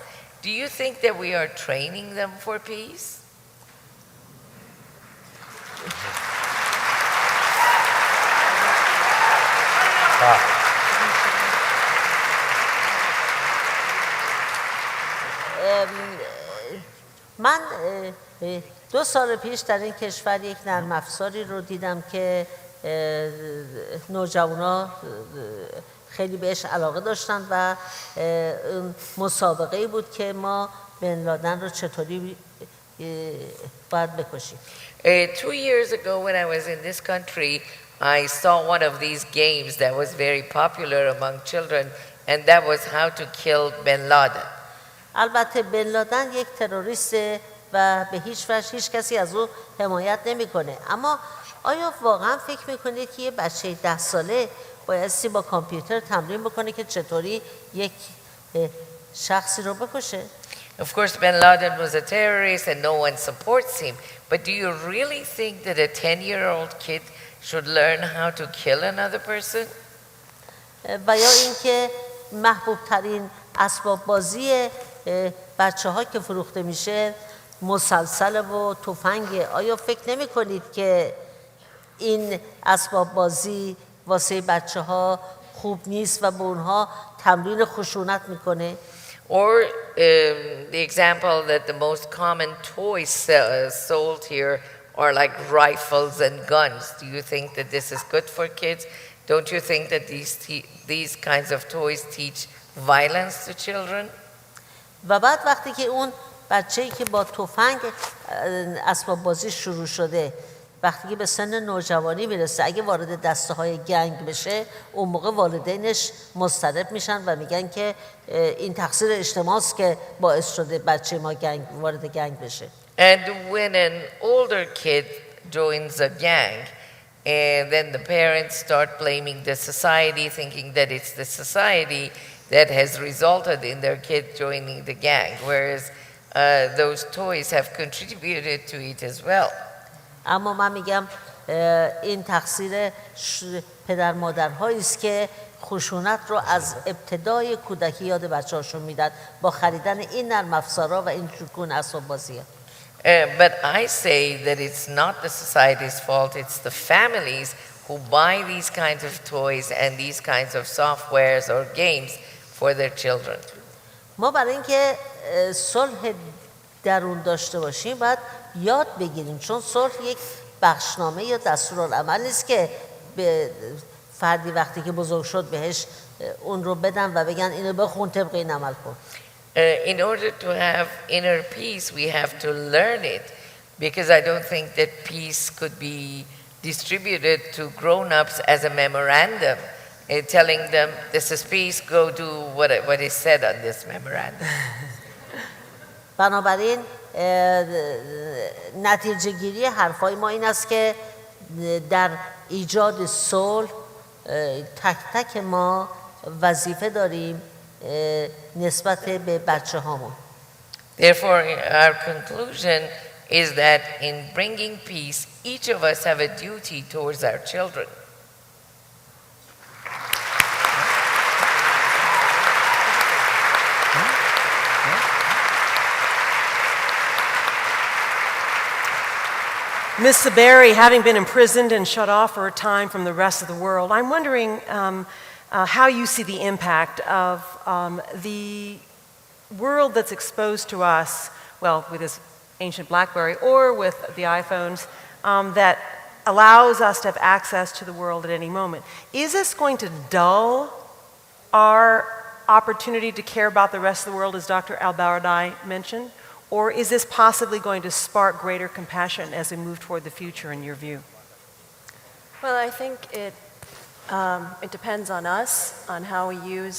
do you think that we are training them for peace? من 2 سال پیش در این کشور یک نرم افزاری رو دیدم که نوجوانا خیلی بهش علاقه داشتن و مسابقه‌ای بود که ما بن لادن رو چطوری باید بکشیم. 2 years ago when I was in this country, I saw one of these games that was very popular among children, and that was how to kill bin Laden. البته بن لادن یک تروریسته و به هیچ وجه هیچ کسی از او حمایت نمیکنه. اما آیا واقعا فکر میکنید که یه بچه 10 ساله بایستی با کامپیوتر تمرین بکنه که چطوری یک شخصی رو بکشه؟ Of course, bin Laden was a terrorist and no one supports him. But do you really think that a 10-year-old kid should learn how to kill another person? و یا اینکه محبوب ترین اسباب بازی بچه ها که فروخته میشه مسلسل و تفنگه. آیا فکر نمی کنید که این اسباب بازی واسه بچه ها خوب نیست و به اونها تمرین خشونت میکنه؟ Or the example that the most common toys sold here are like rifles and guns. Do you think that this is good for kids? Don't you think that these kinds of toys teach violence to children? و بعد وقتی که اون بچه‌ای که با تفنگ اسباب بازی شروع شده وقتی که به سن نوجوانی میرسه اگه وارد دسته های گنگ بشه اون موقع والدینش مضطرب میشن و میگن که این تقصیر اجتماع است که باعث شده بچه ما وارد گنگ بشه. And when an older kid joins a gang, and then the parents start blaming the society, thinking that it's the society that has resulted in their kid joining the gang, whereas those toys have contributed to it as well. اما من میگم این تقصیر پدر مادرهایی است که خشونت رو از ابتدای کودکی یاد بچه‌هاشون میدن با خریدن این نرم افزارها و این جور اسباب بازیه. But I say that it's not the society's fault, it's the families who buy these kinds of toys and these kinds of softwares or games for their children. ما برای اینکه صلح درون داشته باشیم باید یاد بگیریم چون صلح یک بخشنامه یا دستورالعمل نیست که به فردی وقتی که بزرگ شد بهش اون رو بدن و بگن اینو بخون طبق این عمل کن. In order to have inner peace, we have to learn it, because I don't think that peace could be distributed to grown-ups as a memorandum, telling them, this is peace, go do what is said on this memorandum. بنابراین نتیجه گیری حرفای ما این است که در ایجاد صلح تک تک ما وظیفه داریم نسبت به بچه هامون. Therefore, our conclusion is that in bringing peace, each of us have a duty towards our children. Ms. Saberi, having been imprisoned and shut off for a time from the rest of the world, I'm wondering how you see the impact of the world that's exposed to us, well, with this ancient BlackBerry or with the iPhones, that allows us to have access to the world at any moment. Is this going to dull our opportunity to care about the rest of the world, as Dr. ElBaradei mentioned? Or is this possibly going to spark greater compassion as we move toward the future, in your view? Well, I think it depends on us, on how we use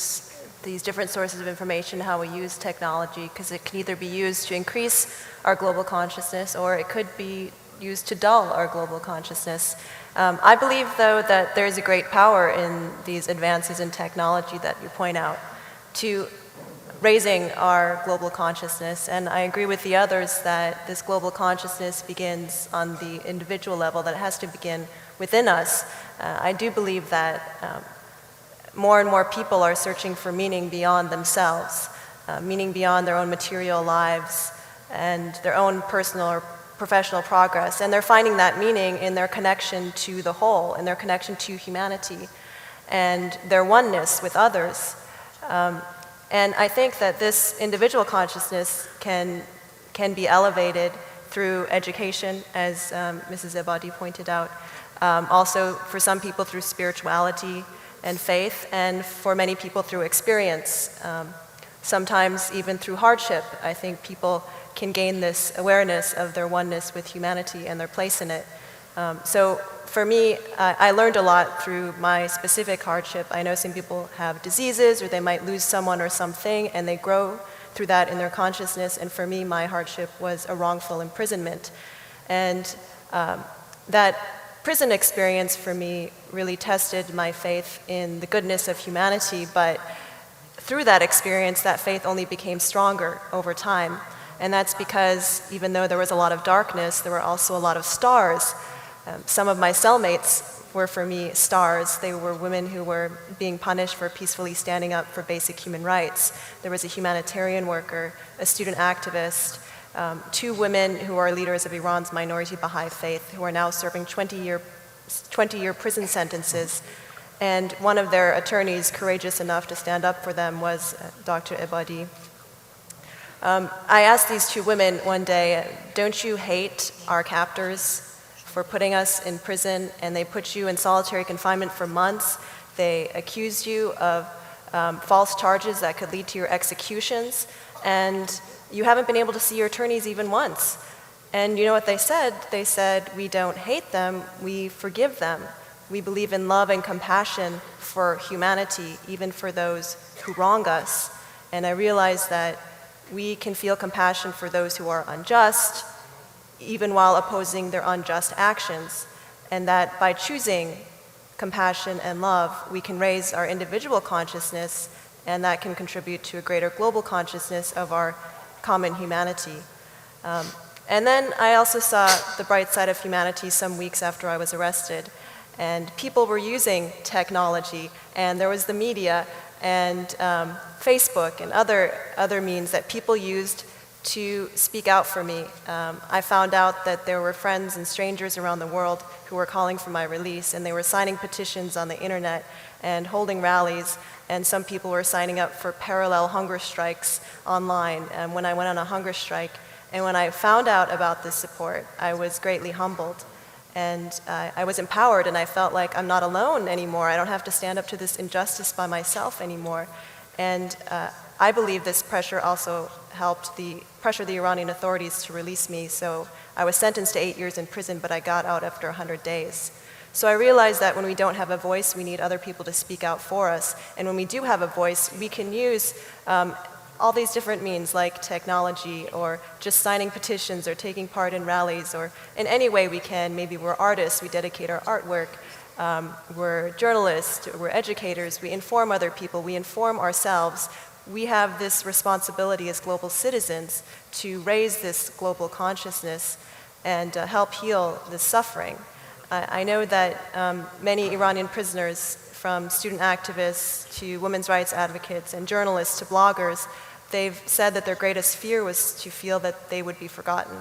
these different sources of information, how we use technology, because it can either be used to increase our global consciousness or it could be used to dull our global consciousness. I believe, though, that there is a great power in these advances in technology that you point out to raising our global consciousness, and I agree with the others that this global consciousness begins on the individual level, that it has to begin within us. I do believe that more and more people are searching for meaning beyond themselves, meaning beyond their own material lives and their own personal or professional progress, and they're finding that meaning in their connection to the whole, in their connection to humanity and their oneness with others. And I think that this individual consciousness can be elevated through education, as Mrs. Ebadi pointed out, also for some people through spirituality and faith, and for many people through experience. Sometimes even through hardship, I think people can gain this awareness of their oneness with humanity and their place in it. So for me, I learned a lot through my specific hardship. I know some people have diseases or they might lose someone or something and they grow through that in their consciousness. And for me, my hardship was a wrongful imprisonment. And that prison experience for me really tested my faith in the goodness of humanity, but through that experience, that faith only became stronger over time. And that's because even though there was a lot of darkness, there were also a lot of stars. Some of my cellmates were for me stars. They were women who were being punished for peacefully standing up for basic human rights. There was a humanitarian worker, a student activist, 2 women who are leaders of Iran's minority Baha'i faith who are now serving 20-year prison sentences. And one of their attorneys, courageous enough to stand up for them, was Dr. Ebadi. I asked these 2 women one day, don't you hate our captors for putting us in prison, and they put you in solitary confinement for months? They accused you of false charges that could lead to your executions, and you haven't been able to see your attorneys even once. And you know what they said? They said, we don't hate them, we forgive them. We believe in love and compassion for humanity, even for those who wrong us. And I realized that we can feel compassion for those who are unjust, even while opposing their unjust actions. And that by choosing compassion and love, we can raise our individual consciousness, and that can contribute to a greater global consciousness of our common humanity. And then I also saw the bright side of humanity some weeks after I was arrested. And people were using technology, and there was the media and Facebook and other means that people used to speak out for me. I found out that there were friends and strangers around the world who were calling for my release, and they were signing petitions on the internet and holding rallies, and some people were signing up for parallel hunger strikes online when I went on a hunger strike. And when I found out about this support, I was greatly humbled. And I was empowered, and I felt like I'm not alone anymore. I don't have to stand up to this injustice by myself anymore. And I believe this pressure also helped pressure the Iranian authorities to release me. So I was sentenced to 8 years in prison, but I got out after 100 days. So I realized that when we don't have a voice, we need other people to speak out for us. And when we do have a voice, we can use all these different means like technology or just signing petitions or taking part in rallies or in any way we can. Maybe we're artists, we dedicate our artwork. We're journalists, we're educators, we inform other people, we inform ourselves. We have this responsibility as global citizens to raise this global consciousness and help heal the suffering. I know that many Iranian prisoners, from student activists to women's rights advocates and journalists to bloggers, they've said that their greatest fear was to feel that they would be forgotten.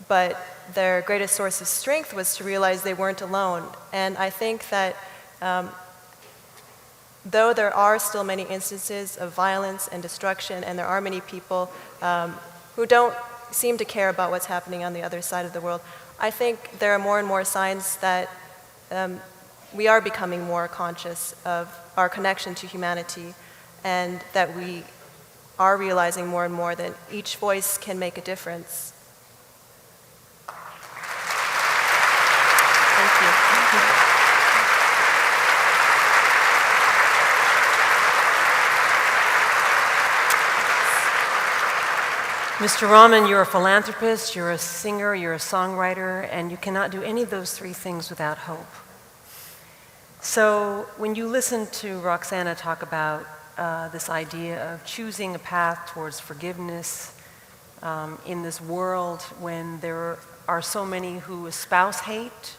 But their greatest source of strength was to realize they weren't alone. And I think that though there are still many instances of violence and destruction, and there are many people who don't seem to care about what's happening on the other side of the world, I think there are more and more signs that we are becoming more conscious of our connection to humanity, and that we are realizing more and more that each voice can make a difference. Thank you. Mr. Rahman, you're a philanthropist, you're a singer, you're a songwriter, and you cannot do any of those 3 things without hope. So when you listen to Roxana talk about this idea of choosing a path towards forgiveness in this world when there are so many who espouse hate,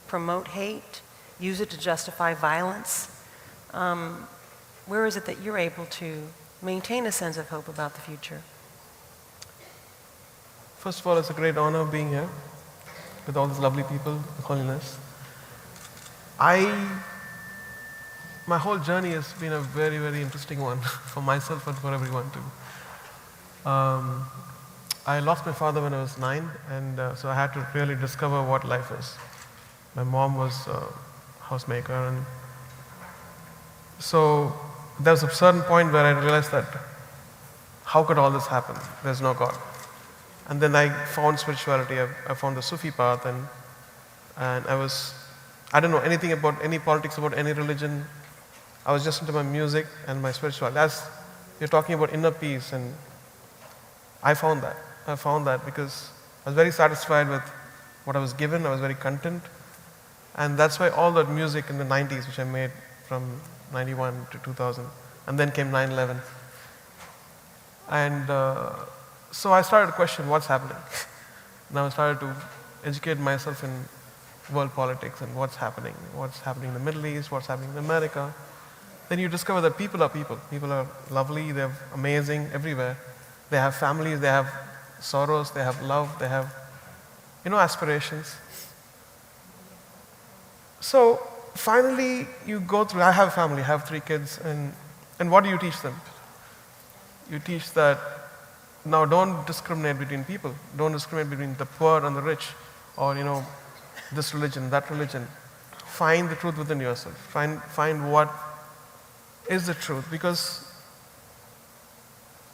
promote hate, use it to justify violence, where is it that you're able to maintain a sense of hope about the future? First of all, it's a great honor being here with all these lovely people, Holiness. My whole journey has been a very, very interesting one for myself and for everyone too. I lost my father when I was 9, and so I had to really discover what life is. My mom was a housemaker, and so there was a certain point where I realized that how could all this happen? There's no God. And then I found spirituality. I found the Sufi path, and I don't know anything about any politics, about any religion. I was just into my music and my spirituality. As you're talking about inner peace, and I found that. I found that because I was very satisfied with what I was given. I was very content. And that's why all that music in the 90s, which I made from 91 to 2000, and then came 9/11. And so I started to question what's happening. Now I started to educate myself in world politics and what's happening in the Middle East, what's happening in America. Then you discover that people are people. People are lovely, they're amazing everywhere. They have families, they have sorrows, they have love, they have, aspirations. So finally you go through, I have a family, I have 3 kids, and what do you teach them? You teach that now don't discriminate between people. Don't discriminate between the poor and the rich, or this religion, that religion. Find the truth within yourself. Find what is the truth, because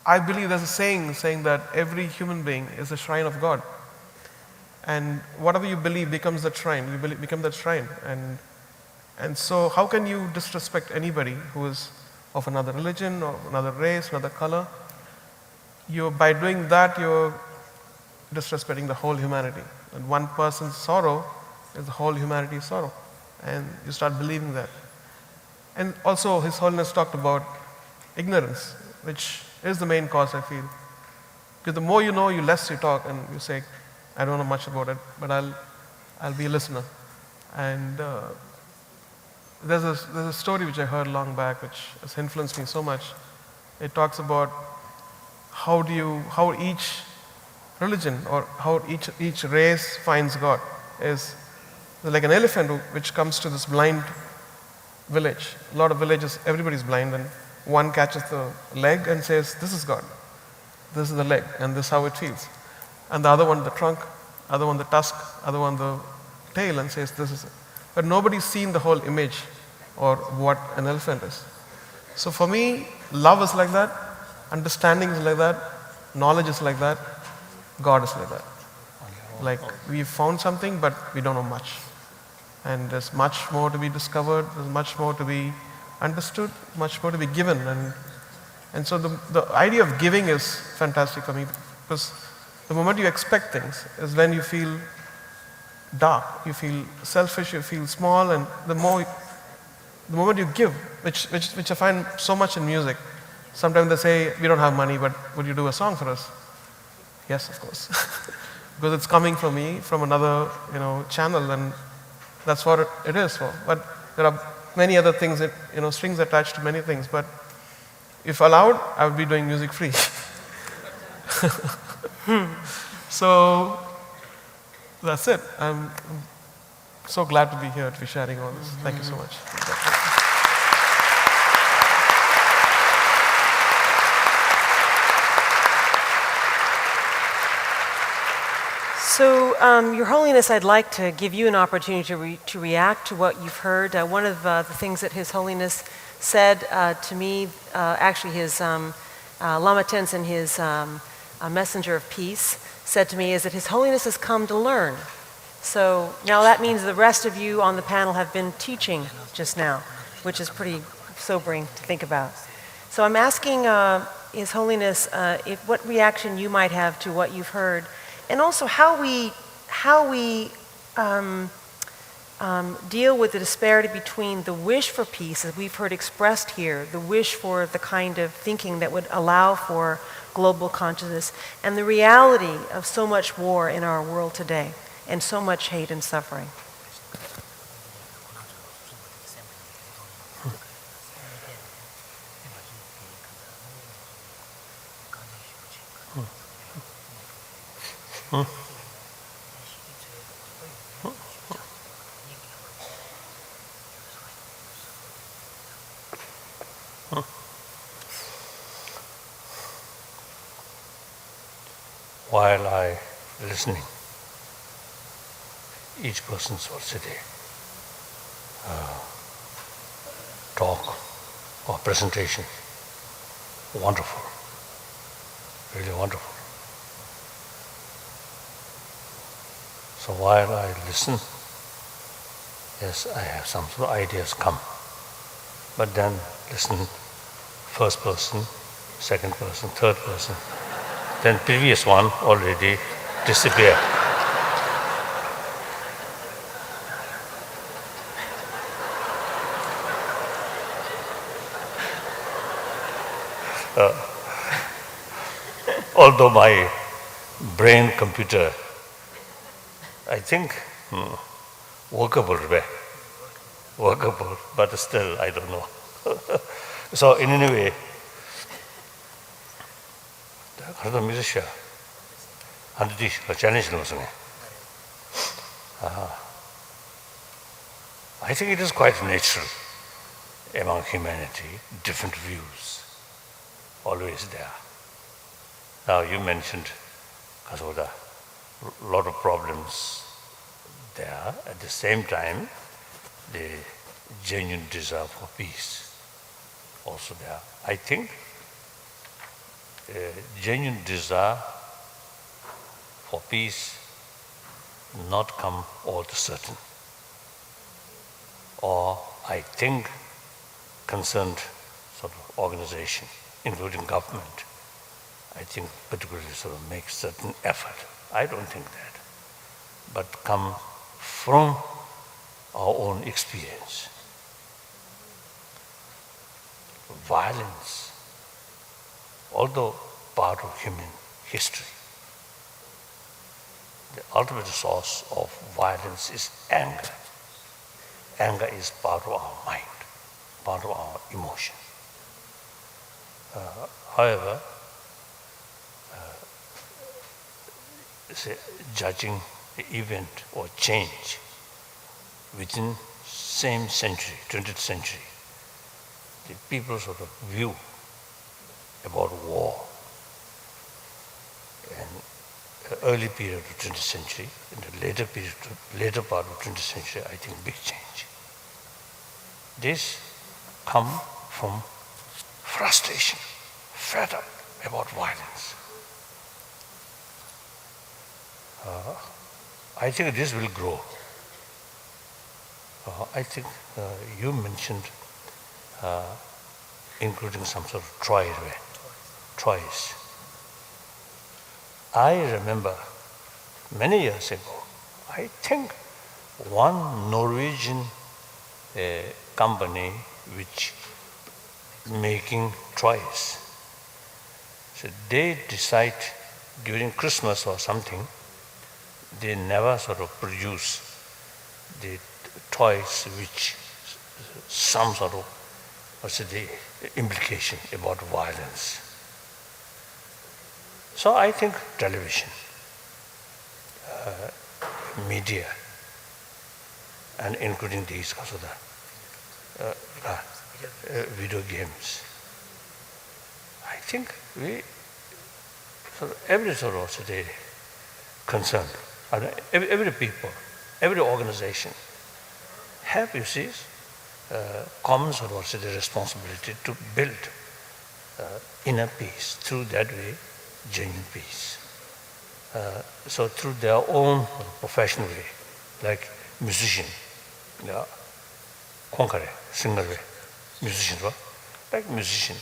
I believe there's a saying that every human being is a shrine of God. And whatever you believe becomes the shrine. You become that shrine. And so how can you disrespect anybody who is of another religion or another race, another color? By doing that, you're disrespecting the whole humanity. And one person's sorrow is the whole humanity's sorrow. And you start believing that. And also His Holiness talked about ignorance, which is the main cause, I feel. Because the more you know, you less you talk, and you say, I don't know much about it, but I'll be a listener. And there's a story which I heard long back, which has influenced me so much. It talks about how each religion or how each race finds God. Is like an elephant which comes to this blind village. A lot of villages, everybody's blind, and one catches the leg and says, this is God. This is the leg, and this is how it feels. And the other one the trunk, other one the tusk, other one the tail, and says, this is it. But nobody's seen the whole image or what an elephant is. So for me, love is like that, understanding is like that, knowledge is like that, God is like that. Like we've found something, but we don't know much. And there's much more to be discovered, there's much more to be understood, much more to be given. And so the idea of giving is fantastic for me, because the moment you expect things is when you feel dark, you feel selfish, you feel small, and the moment you give, which I find so much in music. Sometimes they say, we don't have money, but would you do a song for us? Yes, of course. Because it's coming from me, from another channel, and that's what it is for. But there are many other things that, strings attached to many things, but if allowed, I would be doing music free. So that's it. I'm so glad to be here to be sharing all this. Thank you so much. So, Your Holiness, I'd like to give you an opportunity to react to what you've heard. One of the things that His Holiness said to me, actually his Lama Tenzin, his messenger of peace, said to me is that His Holiness has come to learn. So now that means the rest of you on the panel have been teaching just now, which is pretty sobering to think about. So I'm asking His Holiness what reaction you might have to what you've heard, and also how we deal with the disparity between the wish for peace, as we've heard expressed here, the wish for the kind of thinking that would allow for global consciousness, and the reality of so much war in our world today, and so much hate and suffering. While I listening, each person's today talk or presentation, wonderful. really wonderful. So while I listen, yes, I have some sort of ideas come. But then listen, first person, second person, third person, then previous one already disappeared. Although my brain computer, I think, workable, but still, I don't know. So in any way, I think it is quite natural among humanity, different views, always there. Now you mentioned a lot of problems there. At the same time, the genuine desire for peace also there. I think genuine desire for peace not come all to certain. Or I think concerned sort of organization, including government, I think particularly sort of make certain effort. I don't think that, but come from our own experience. Violence, although part of human history, the ultimate source of violence is anger. Anger is part of our mind, part of our emotion. However, say, judging the event or change within same century, 20th century, the people's sort of view about war and the early period of 20th century and the later part of 20th century, I think big change. This come from frustration, fed up about violence. I think this will grow. I think you mentioned including some sort of choice. I remember many years ago, I think one Norwegian company which making choice. So they decide during Christmas or something, they never sort of produce the toys which some sort of, what's the implication about violence. So I think television, media, and including these also the video games. I think we, every sort of today concerned, every people, every organization have, you see, common sort of the responsibility to build inner peace, through that way, genuine peace. So through their own professional way, like musician, singer way, musician, like musician,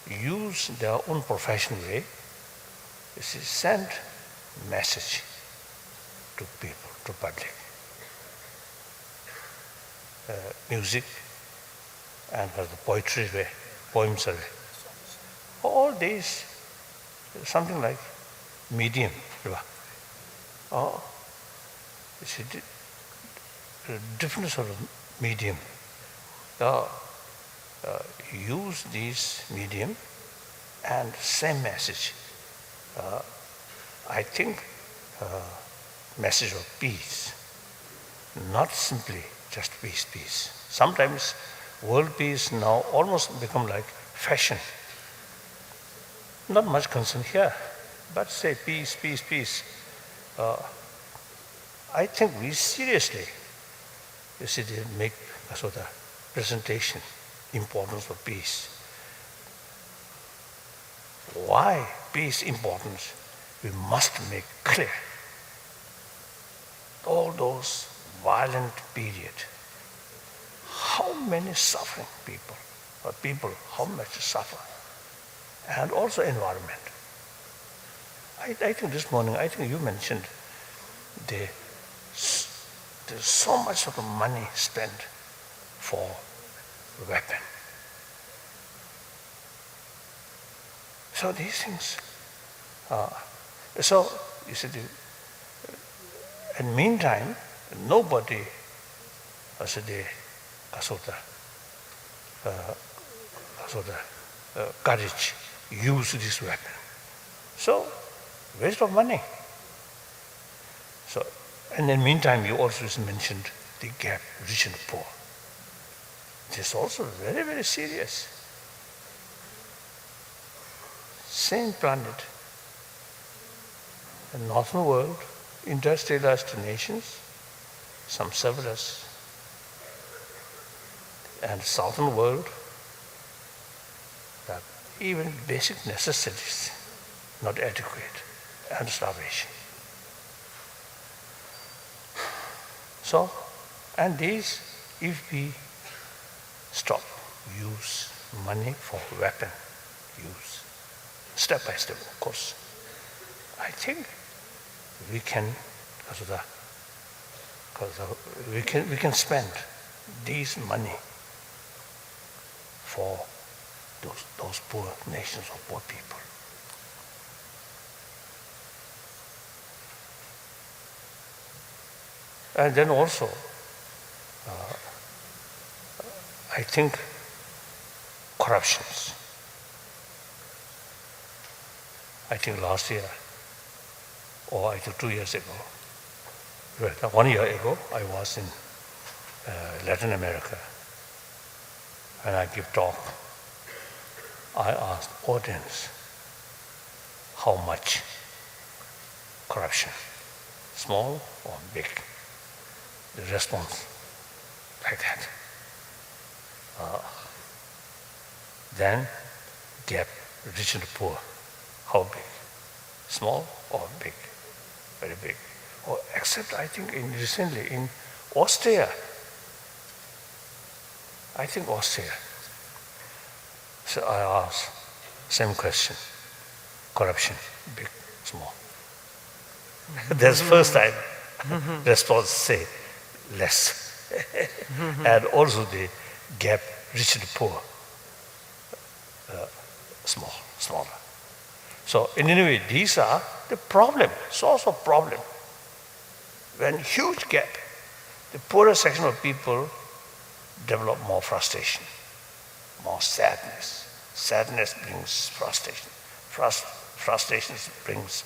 use their own professional way, you see, send message to people, to public. Music and the poetry way, poems way. All these, something like medium. Or you see, different sort of medium. Use these medium and same message. I think message of peace, not simply just peace. Sometimes world peace now almost become like fashion. Not much concern here, but say peace. I think we seriously, you see, they make a sort of presentation, importance of peace. why peace importance, we must make clear. All those violent period, how many suffering people, or people, how much suffer, and also environment. I think this morning, I think you mentioned there's so much of the money spent for weapon. So these things, so you see, in meantime, nobody, courage use this weapon. So, waste of money. So, and in the meantime, you also mentioned the gap, rich and poor. This is also very, very serious. Same planet, the northern world, industrialized nations, some surplus, and southern world, that even basic necessities not adequate, and starvation. So, and these, if we stop, use money for weapon use, step by step, of course, I think we can, we can spend these money for those poor nations or poor people. And then also, I think corruptions. I think last year, or I think 2 years ago, 1 year ago, I was in Latin America, and I give talk. I asked audience, how much corruption, small or big? The response like that. Then gap, rich and poor, how big? Small or big? Very big. Or except I think recently in Austria, So I asked same question, corruption, big, small. That's first time response say less. And also the gap, rich and poor, smaller. So in any way, these are the problem, source of problem. When huge gap, the poorer section of people develop more frustration, more sadness. Sadness brings frustration. Frustration brings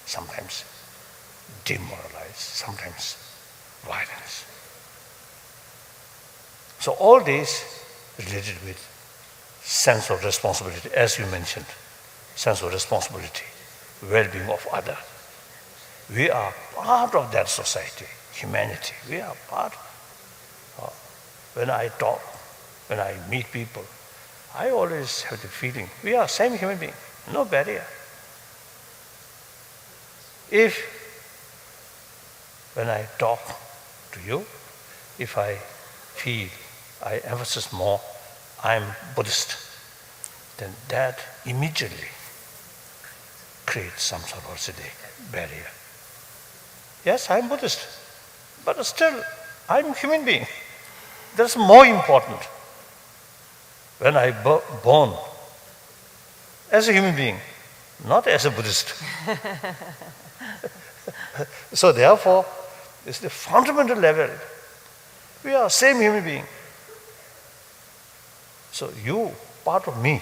sometimes demoralize, sometimes violence. So all these related with sense of responsibility, as you mentioned, sense of responsibility, well-being of others. We are part of that society, humanity. We are part. When I talk, when I meet people, I always have the feeling, we are same human being, no barrier. If, when I talk to you, if I feel, I emphasize more, I'm Buddhist, then that immediately creates some sort of barrier. Yes, I'm Buddhist, but still, I'm human being. That's more important. When I born as a human being, not as a Buddhist. So therefore, it's the fundamental level. We are same human being. So you, part of me,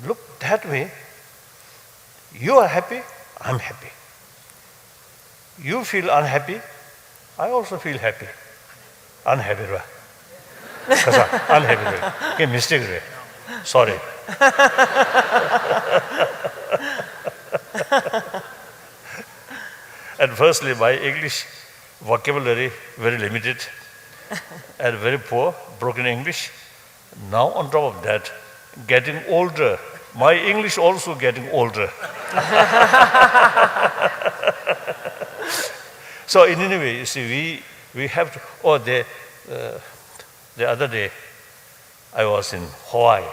look that way. You are happy, I'm happy. You feel unhappy, I also feel happy. Unhappy, right? Unhappy, right? Okay, mistake, right? Sorry. And firstly, my English vocabulary very limited and very poor, broken English. Now on top of that, getting older, My English also getting older. So in any way, you see, we have to, the other day, I was in Hawaii.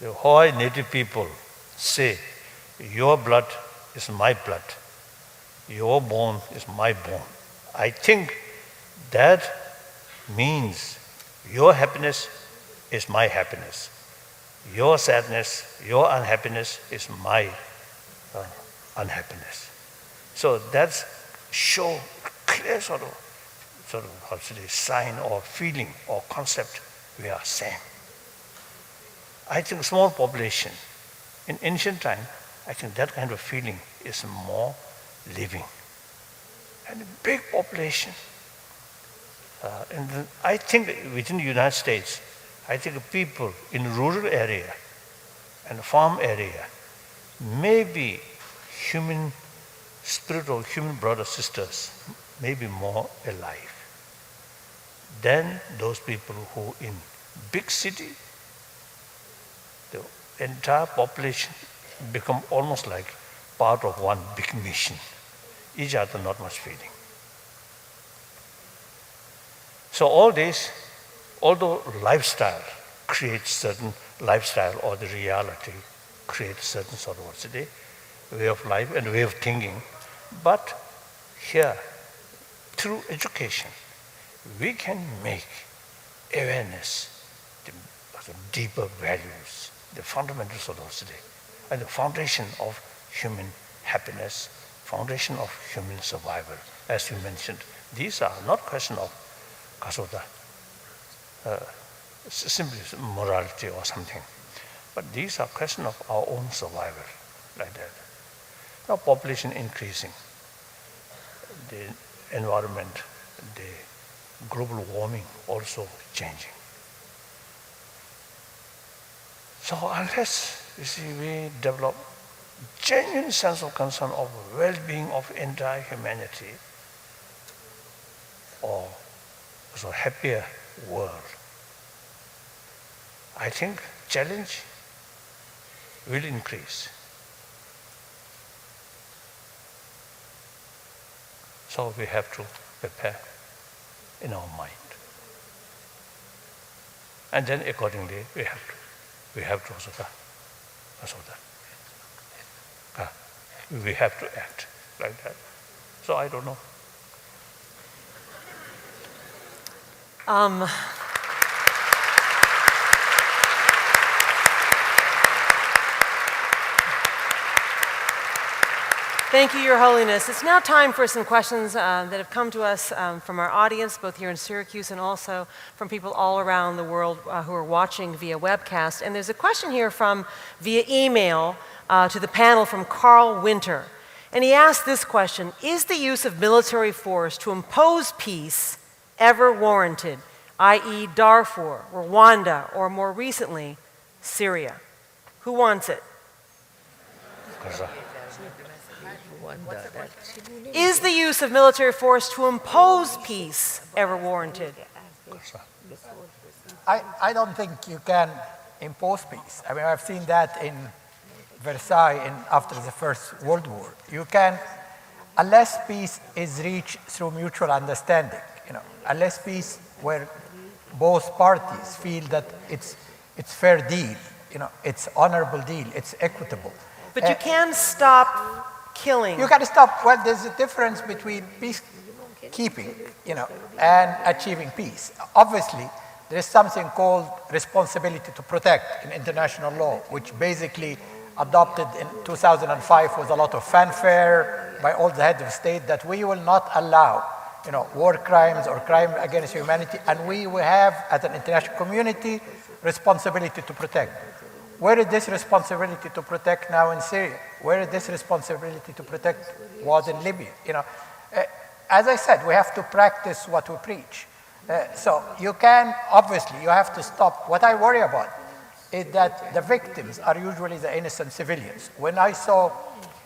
The Hawaii native people say, your blood is my blood. Your bone is my bone. I think that means your happiness is my happiness. Your sadness, your unhappiness is my unhappiness. So that's show clear sort of how to say, sign or feeling or concept we are same. I think small population in ancient time, I think that kind of feeling is more living. And a big population. And I think within the United States, I think people in rural area and farm area may be human spirit or human brothers, sisters, may be more alive than those people who in big city, the entire population become almost like part of one big mission. Each other not much feeling. So all this, although lifestyle creates certain lifestyle or the reality creates certain sort of what's the way of life and way of thinking, but here, through education, we can make awareness, the deeper values, the fundamentals of those today, and the foundation of human happiness, foundation of human survival, as you mentioned. These are not question of kasota, simply morality or something, but these are question of our own survival, like that. Now population increasing, the environment, the global warming also changing. So unless, you see, we develop genuine sense of concern of well-being of entire humanity, or a happier world, I think challenge will increase. So we have to prepare in our mind. And then accordingly we have to also we have to act like that. So I don't know. Thank you, Your Holiness. It's now time for some questions that have come to us from our audience, both here in Syracuse and also from people all around the world who are watching via webcast. And there's a question here from via email to the panel from Carl Winter. And he asked this question: is the use of military force to impose peace ever warranted, i.e. Darfur, Rwanda, or more recently, Syria? Who wants it? Is the use of military force to impose peace ever warranted? I don't think you can impose peace. I mean, I've seen that in Versailles after the First World War. You can, unless peace is reached through mutual understanding, unless peace where both parties feel that it's fair deal, it's honorable deal, it's equitable. But you can stop killing. You got to stop. Well, there's a difference between peacekeeping, and achieving peace. Obviously, there is something called responsibility to protect in international law, which basically adopted in 2005 with a lot of fanfare by all the heads of state, that we will not allow, war crimes or crime against humanity, and we will have, as an international community, responsibility to protect. Where is this responsibility to protect now in Syria? Where is this responsibility to protect was in Libya? As I said, we have to practice what we preach. So you can, obviously, you have to stop. What I worry about is that the victims are usually the innocent civilians. When I saw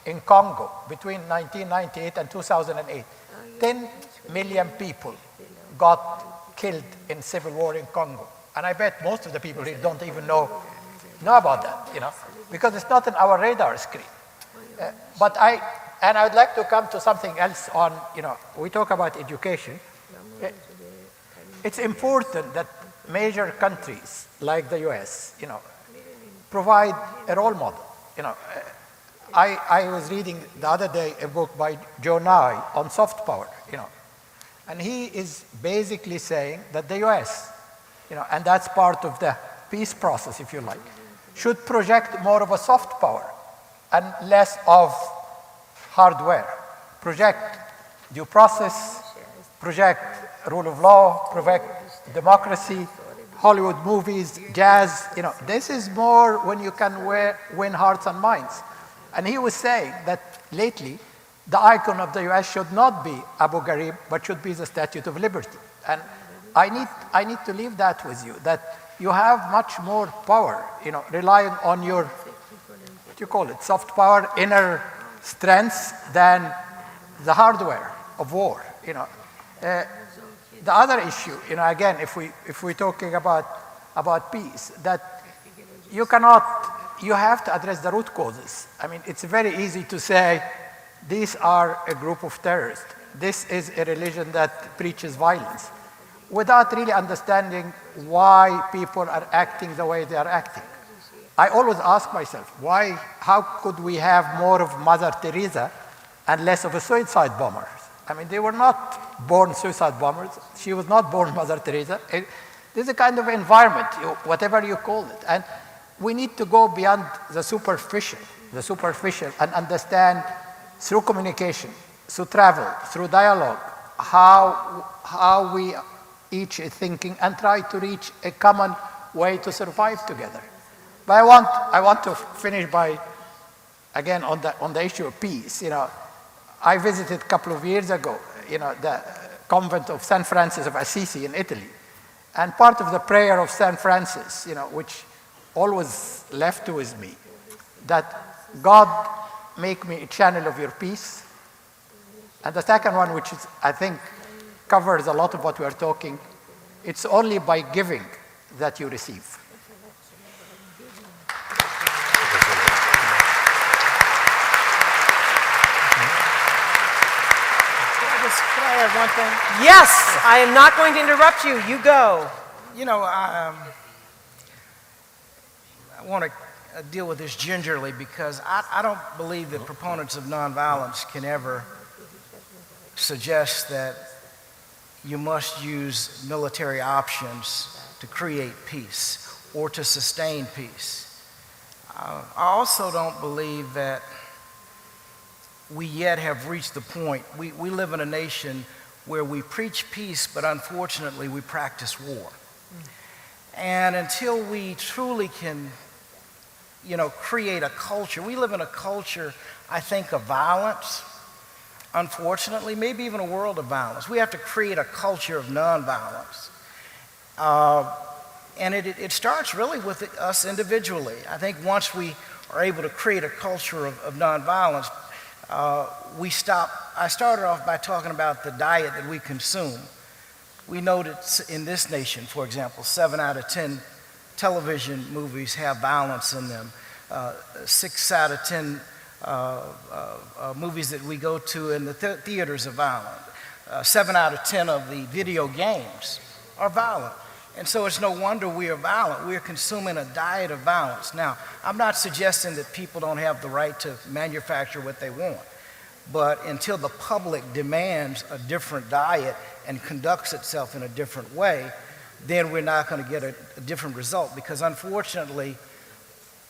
in Congo, between 1998 and 2008, 10 million people got killed in civil war in Congo. And I bet most of the people here don't even know about that, because it's not in our radar screen. But I would like to come to something else on, we talk about education. It's important that major countries like the US, provide a role model. I was reading the other day a book by Joe Nye on soft power, and he is basically saying that the US, and that's part of the peace process, if you like, should project more of a soft power and less of hardware. Project due process, project rule of law, project democracy, Hollywood movies, jazz, this is more when you can win hearts and minds. And he was saying that lately, the icon of the US should not be Abu Ghraib, but should be the Statue of Liberty. And I need to leave that with you, that you have much more power, relying on your, what do you call it, soft power, inner strengths than the hardware of war. The other issue, again, if we're talking about peace, that you have to address the root causes. I mean, it's very easy to say, these are a group of terrorists. This is a religion that preaches violence, without really understanding why people are acting the way they are acting. I always ask myself, how could we have more of Mother Teresa and less of a suicide bomber? I mean, they were not born suicide bombers. She was not born Mother Teresa. There's a kind of environment, whatever you call it. And we need to go beyond the superficial, and understand through communication, through travel, through dialogue, how we each is thinking and try to reach a common way to survive together. But I want to finish by, again, on the issue of peace. I visited a couple of years ago, the convent of St. Francis of Assisi in Italy. And part of the prayer of St. Francis, which always left with me, that God make me a channel of your peace. And the second one, which is, I think, covers a lot of what we are talking, it's only by giving that you receive. Can I add one thing? Yes, I am not going to interrupt you. You go. I want to deal with this gingerly because I don't believe that proponents of nonviolence can ever suggest that you must use military options to create peace or to sustain peace. I also don't believe that we yet have reached the point. We live in a nation where we preach peace, but unfortunately we practice war. And until we truly can, create a culture, we live in a culture, I think, of violence, unfortunately, maybe even a world of violence. We have to create a culture of nonviolence. And it starts really with us individually. I think once we are able to create a culture of nonviolence, I started off by talking about the diet that we consume. We know that in this nation, for example, 7 out of 10 television movies have violence in them. 6 out of 10 movies that we go to in the theaters are violent. 7 out of 10 of the video games are violent. And so it's no wonder we are violent. We are consuming a diet of violence. Now, I'm not suggesting that people don't have the right to manufacture what they want. But until the public demands a different diet and conducts itself in a different way, then we're not going to get a different result. Because unfortunately,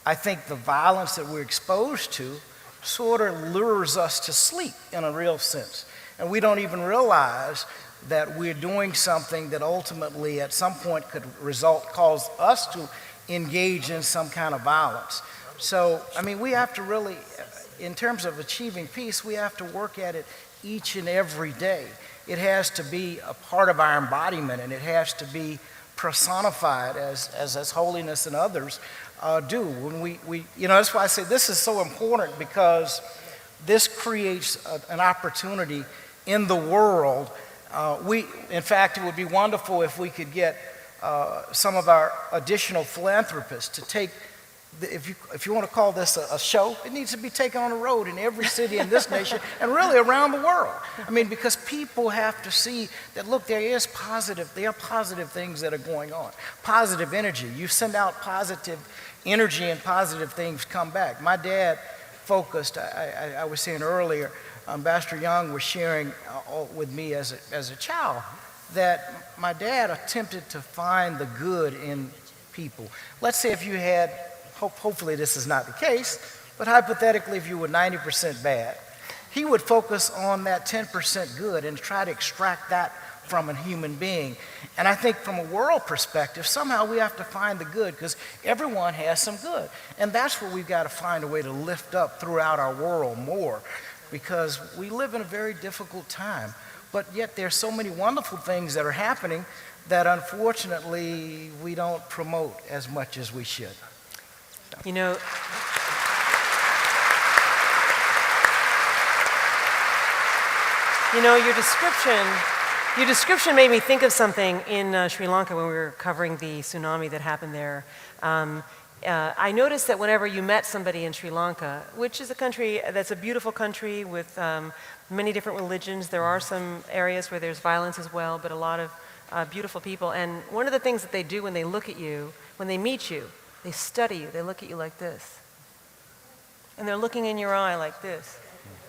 I think the violence that we're exposed to sort of lures us to sleep in a real sense. And we don't even realize that we're doing something that ultimately at some point could cause us to engage in some kind of violence. So, we have to really, in terms of achieving peace, we have to work at it each and every day. It has to be a part of our embodiment, and it has to be personified as Holiness and others do. When we that's why I say this is so important, because this creates an opportunity in the world. In fact, it would be wonderful if we could get some of our additional philanthropists to take if you want to call this a show, it needs to be taken on the road in every city in this nation and really around the world. I mean, because people have to see that, look, there are positive things that are going on. Positive energy. You send out positive energy and positive things come back. My dad focused, I was saying earlier, Ambassador Young was sharing with me as a child that my dad attempted to find the good in people. Let's say if you had, hopefully this is not the case, but hypothetically if you were 90% bad, he would focus on that 10% good and try to extract that from a human being. And I think from a world perspective, somehow we have to find the good because everyone has some good. And that's what we've got to find a way to lift up throughout our world more, because we live in a very difficult time. But yet there's so many wonderful things that are happening that unfortunately we don't promote as much as we should. You know, your description made me think of something in Sri Lanka when we were covering the tsunami that happened there. I noticed that whenever you met somebody in Sri Lanka, which is a country that's a beautiful country with many different religions, there are some areas where there's violence as well, but a lot of beautiful people. And one of the things that they do when they look at you, when they meet you, they study you. They look at you like this. And they're looking in your eye like this.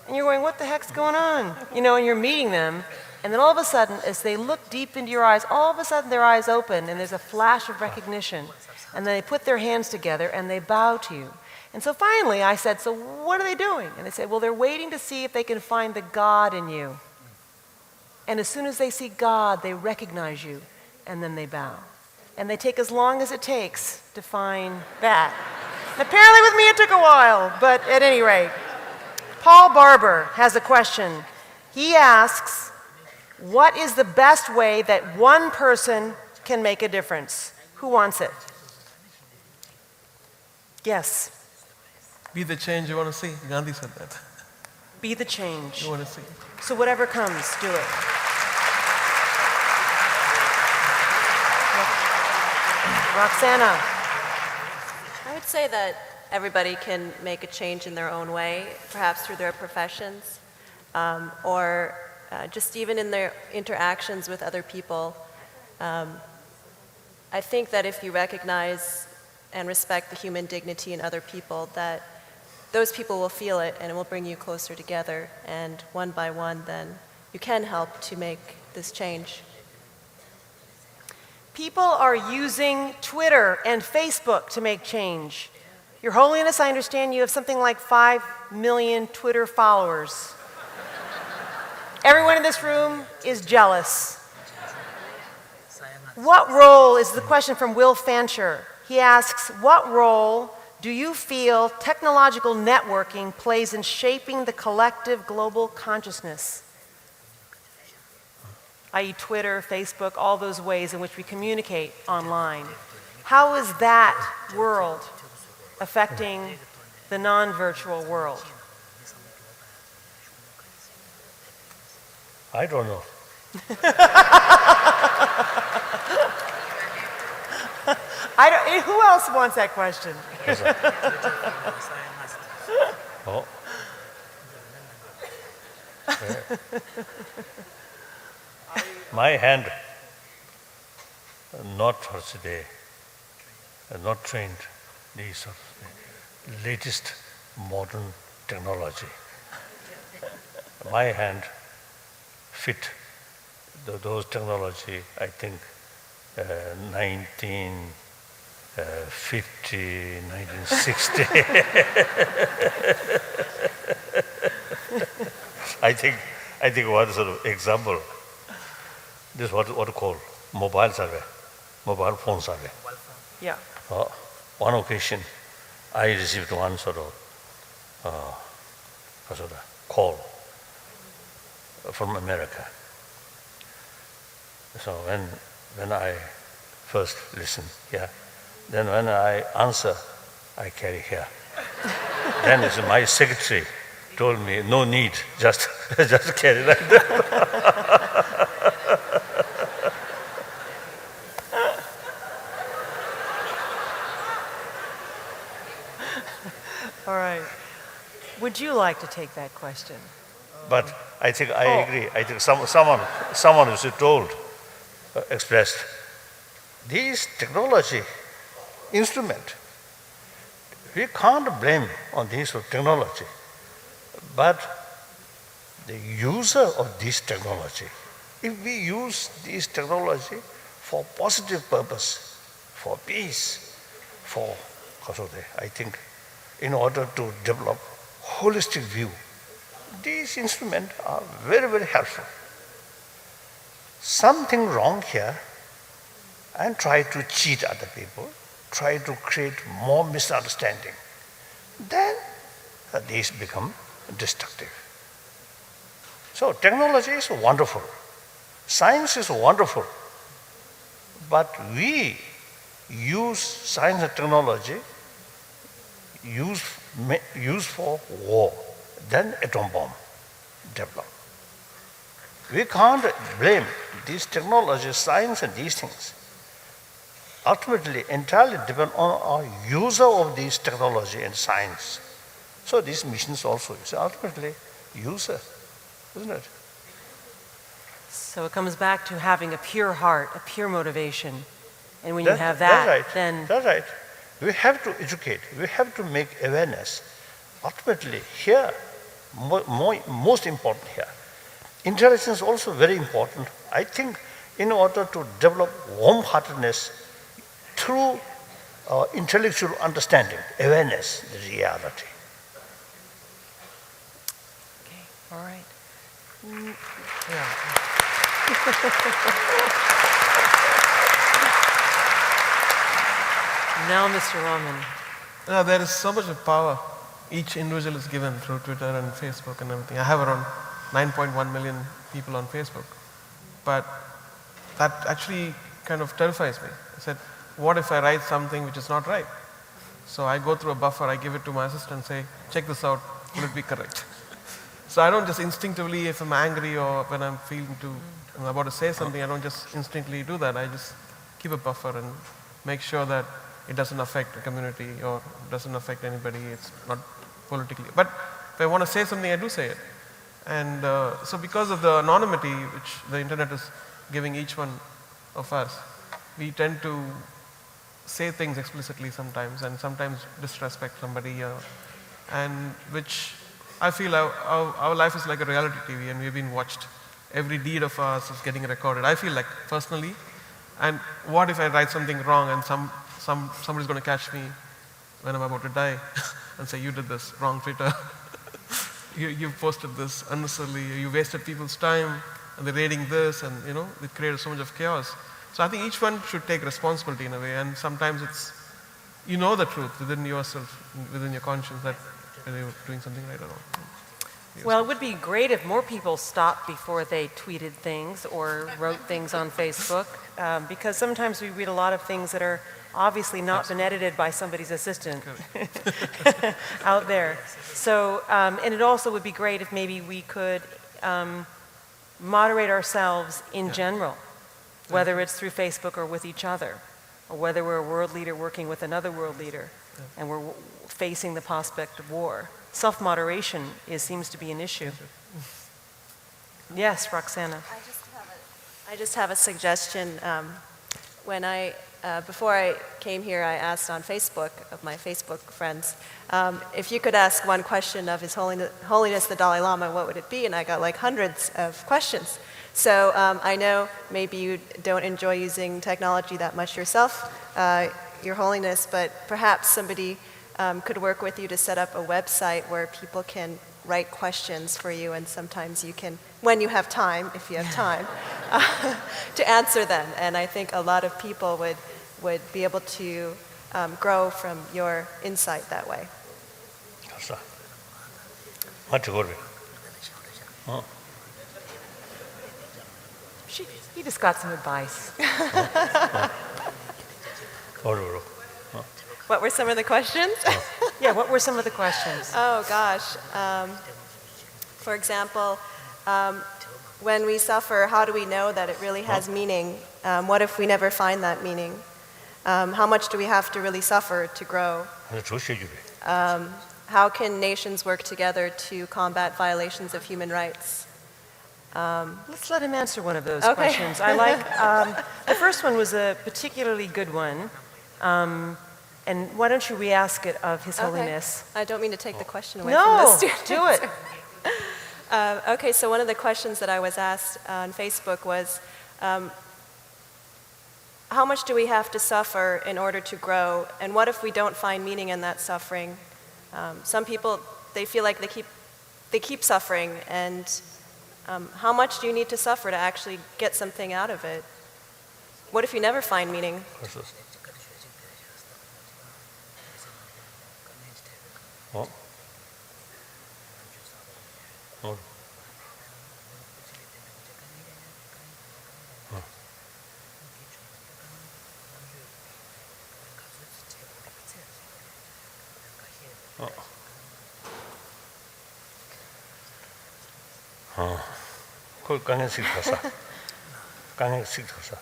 And you're going, what the heck's going on? You know, and you're meeting them. And then all of a sudden, as they look deep into your eyes, all of a sudden their eyes open and there's a flash of recognition. And then they put their hands together and they bow to you. And so finally I said, so what are they doing? And they said, well, they're waiting to see if they can find the God in you. And as soon as they see God, they recognize you and then they bow. And they take as long as it takes to find that. And apparently with me it took a while, but at any rate. Paul Barber has a question. He asks, what is the best way that one person can make a difference? Who wants it? Yes. Be the change you want to see. Gandhi said that. Be the change. You want to see. So whatever comes, do it. Roxana. I would say that everybody can make a change in their own way, perhaps through their professions, or just even in their interactions with other people. I think that if you recognize and respect the human dignity in other people, that those people will feel it and it will bring you closer together, and one by one then you can help to make this change. People are using Twitter and Facebook to make change. Your Holiness, I understand you have something like 5 million Twitter followers. Everyone in this room is jealous. What role is the question from Will Fancher? He asks, what role do you feel technological networking plays in shaping the collective global consciousness? I.e. Twitter, Facebook, all those ways in which we communicate online. How is that world affecting the non-virtual world? I don't know. Who else wants that question? Oh. My hand, not for today, not trained, these are the latest modern technology. My hand fit those technology, I think, 1950, 1960. I think one sort of example. This is what to call mobile survey, mobile phone survey. Yeah. One occasion, I received one sort of call from America. So when I first listen, yeah, then when I answer, I carry here. Then it's my secretary told me, no need, just carry like that. All right. Would you like to take that question? But I think I agree. I think someone is told, expressed, these technology instrument, we can't blame on this technology, but the user of this technology. If we use this technology for positive purpose, for peace, for, I think, in order to develop holistic view, these instruments are very, very helpful. Something wrong here, and try to cheat other people, try to create more misunderstanding, then these become destructive. So technology is wonderful, science is wonderful, but we use science and technology use for war, then atom bomb develop. We can't blame these technologies, science and these things. Ultimately, entirely depend on our user of these technology and science. So these missions also is ultimately user, isn't it? So it comes back to having a pure heart, a pure motivation. And when you have that, then... That's right. We have to educate. We have to make awareness. Ultimately, here, most important here, intelligence is also very important. I think in order to develop warm-heartedness through intellectual understanding, awareness, the reality. Okay, all right. Now, Mr. Rahman. There is so much of power each individual is given through Twitter and Facebook and everything. I have around 9.1 million people on Facebook. But that actually kind of terrifies me. I said, what if I write something which is not right? So I go through a buffer, I give it to my assistant and say, check this out, will it be correct? So I don't just instinctively, if I'm angry or when I'm about to say something, I don't just instinctively do that. I just keep a buffer and make sure that it doesn't affect the community or doesn't affect anybody. It's not politically. But if I want to say something, I do say it. And so because of the anonymity which the internet is giving each one of us, we tend to say things explicitly sometimes and sometimes disrespect somebody, and which I feel our life is like a reality TV and we've been watched. Every deed of ours is getting recorded. I feel like personally, and what if I write something wrong and somebody's going to catch me when I'm about to die and say, you did this wrong, Twitter. you posted this unnecessarily, you wasted people's time and they're rating this, and it created so much of chaos. So I think each one should take responsibility in a way, and sometimes it's, the truth within yourself, within your conscience, that you're doing something right or wrong. Well, it would be great if more people stopped before they tweeted things or wrote things on Facebook, because sometimes we read a lot of things that are obviously not been edited by somebody's assistant out there. So, and it also would be great if maybe we could moderate ourselves in general, whether it's through Facebook or with each other, or whether we're a world leader working with another world leader, and we're facing the prospect of war. Self-moderation seems to be an issue. Yes, Roxana. I just have a suggestion. Before I came here, I asked on Facebook, of my Facebook friends, if you could ask one question of His Holiness the Dalai Lama, what would it be? And I got like hundreds of questions. So I know maybe you don't enjoy using technology that much yourself, Your Holiness, but perhaps somebody could work with you to set up a website where people can write questions for you, and sometimes you can, when you have time, if you have time, to answer them. And I think a lot of people would be able to grow from your insight that way. He just got some advice. What were some of the questions? Yeah, what were some of the questions? Oh, gosh. For example, when we suffer, how do we know that it really has meaning? What if we never find that meaning? How much do we have to really suffer to grow? how can nations work together to combat violations of human rights? Let's let him answer one of those Okay. questions. I like, the first one was a particularly good one. And why don't you re-ask it of His Holiness? I don't mean to take the question away from the No, students. do it. Okay, so one of the questions that I was asked on Facebook was, how much do we have to suffer in order to grow? And what if we don't find meaning in that suffering? Some people, they feel like they keep suffering, and how much do you need to suffer to actually get something out of it? What if you never find meaning?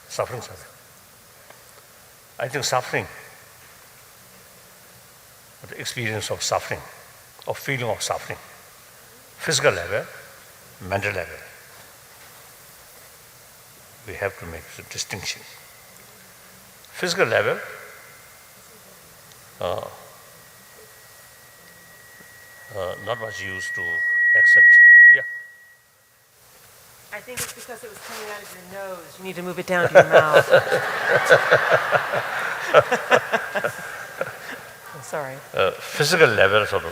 Suffering. I think suffering, the experience of suffering, of feeling of suffering, physical level, mental level, we have to make the distinction. Physical level, not much used to accept. Yeah. I think it's because it was coming out of your nose. You need to move it down to your mouth. Sorry. Physical level sort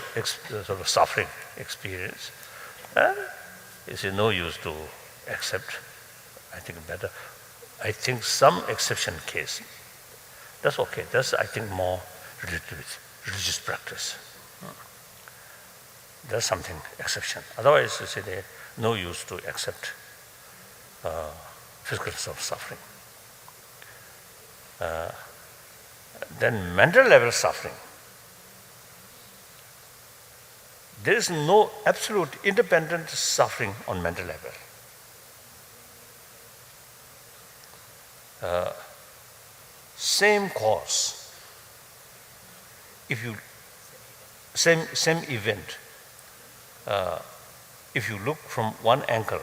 of suffering experience, is no use to accept. I think better. I think some exception case, that's okay. That's, I think, more related with religious practice. There's something exception. Otherwise, you see, there's no use to accept physical suffering. Then mental level suffering. There is no absolute independent suffering on mental level. Same cause, same event, if you look from one angle,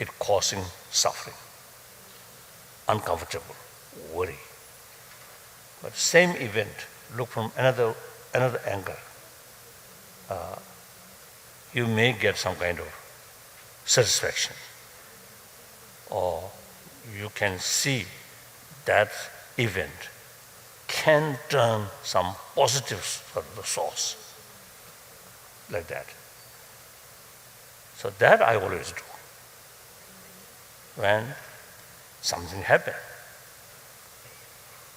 it causing suffering, uncomfortable, worry. But same event, look from another angle, you may get some kind of satisfaction, or you can see that event can turn some positives for the source, like that. So that I always do. When something happens,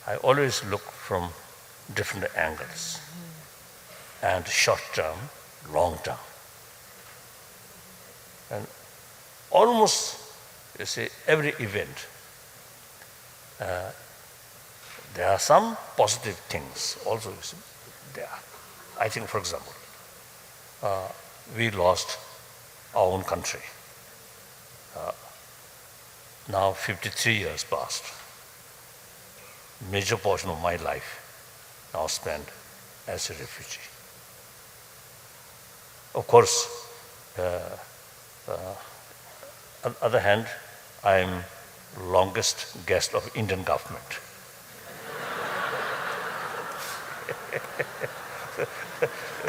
I always look from different angles, and short term, long term. And almost, you see, every event, there are some positive things also there. I think, for example, we lost our own country. Now 53 years passed. Major portion of my life now spent as a refugee. Of course, on the other hand, I am longest guest of Indian government.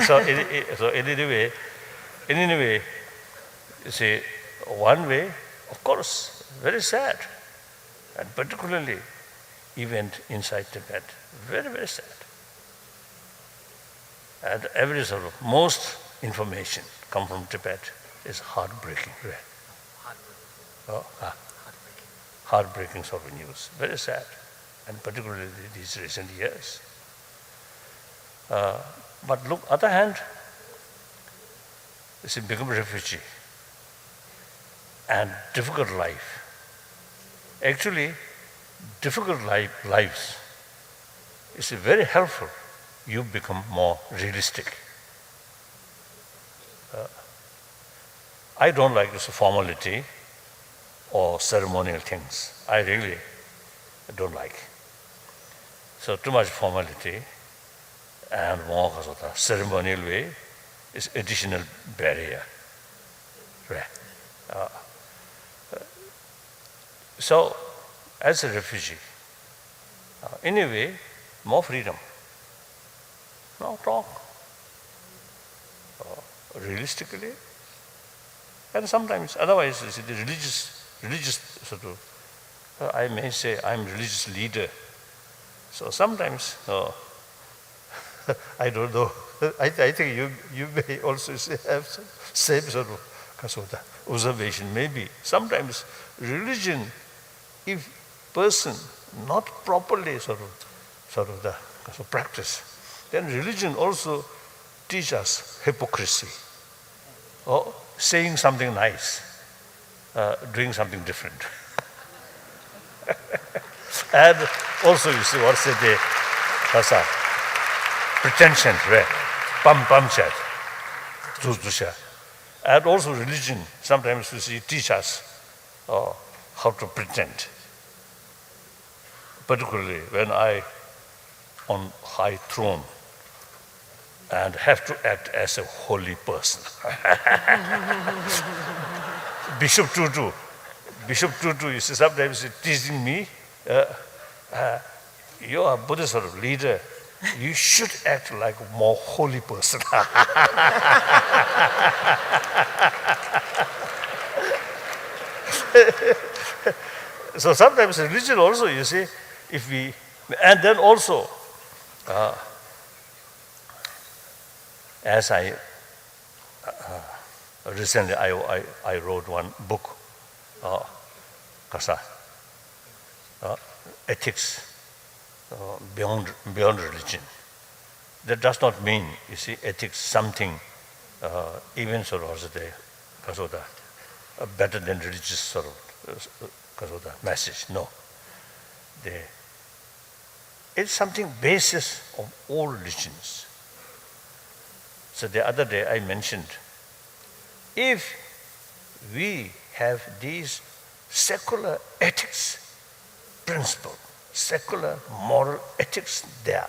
so in any way, you see, one way, of course, very sad, and particularly event inside Tibet, very, very sad. And every sort of, most information come from Tibet is heartbreaking. Heartbreaking sort of news, very sad, and particularly these recent years. But look, other hand, you see, become a refugee and difficult life. Actually, difficult lives is very helpful. You become more realistic. I don't like this formality or ceremonial things. I really don't like. So too much formality and more sort of ceremonial way is additional barrier. Right. So, as a refugee, in a way, more freedom. Now talk realistically, and sometimes otherwise, you see, the religious sort of. I may say I'm religious leader. So sometimes, I don't know. I think you may also have some same sort of observation. Maybe sometimes religion, if person not properly sort of practice, then religion also teach us hypocrisy, or saying something nice, doing something different. And also, you see, what's the kasa pretension, right? Pam chat, and also religion. Sometimes you see teach us how to pretend. Particularly when I on high throne and have to act as a holy person. Bishop Tutu, you see, sometimes he's teasing me. You are a Buddhist sort of leader. You should act like a more holy person. So sometimes religion also, you see, and then also, as I recently I wrote one book, ethics beyond religion. That does not mean, you see, ethics something even sort of better than religious sort of message. No, it's something basis of all religions. So the other day I mentioned, if we have these secular ethics principle, secular moral ethics there,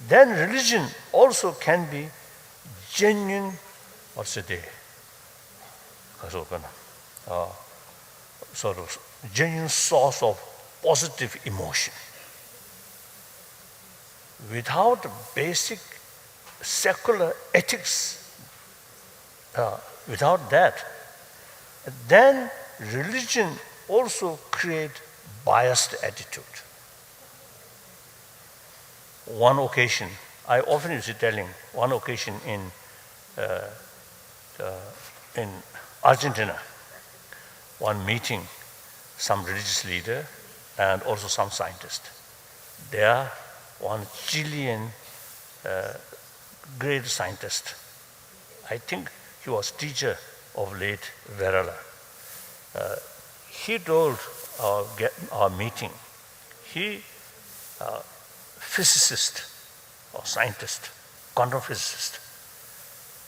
then religion also can be genuine, sort of genuine source of positive emotion. Without basic secular ethics, without that, then religion also creates biased attitude. One occasion, I often used to telling, one occasion in Argentina, one meeting, some religious leader and also some scientist. There, one Chilean great scientist, I think he was teacher of late Varela. He told our meeting, he physicist or scientist, quantum physicist,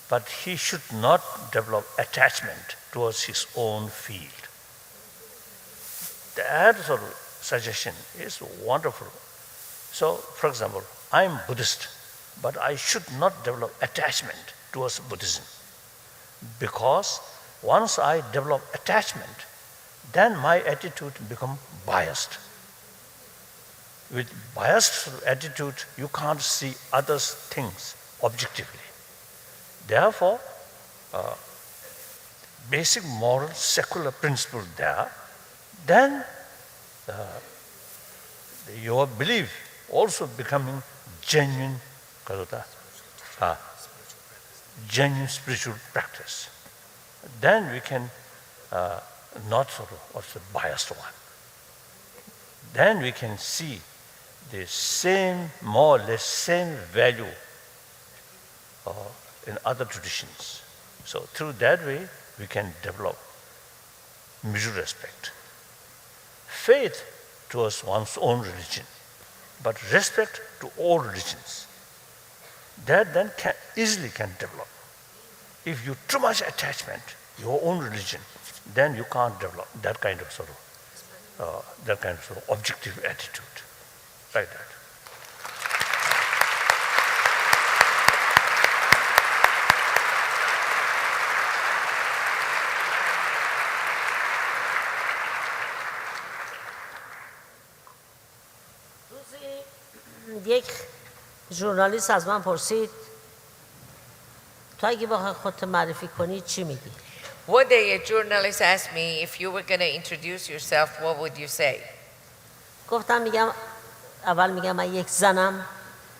but he should not develop attachment towards his own field. That sort of suggestion is wonderful. So, for example, I'm Buddhist, but I should not develop attachment towards Buddhism, because once I develop attachment, then my attitude becomes biased. With biased attitude, you can't see others' things objectively. Therefore, basic moral secular principle there, then your belief also becoming genuine, genuine spiritual practice. Then we can not sort of also biased one. Then we can see the same, more or less same value in other traditions. So through that way, we can develop mutual respect. Faith towards one's own religion, but respect to all religions. That then easily can develop. If you too much attachment, your own religion, then you can't develop that kind of sort of objective attitude, like that. یک ژورنالیست از من پرسید تو اگه بخوای خودت معرفی کنی چی میگی؟ One day a journalist asked me, if you were going to introduce yourself, what would you say? گفتم اول میگم من یک زنم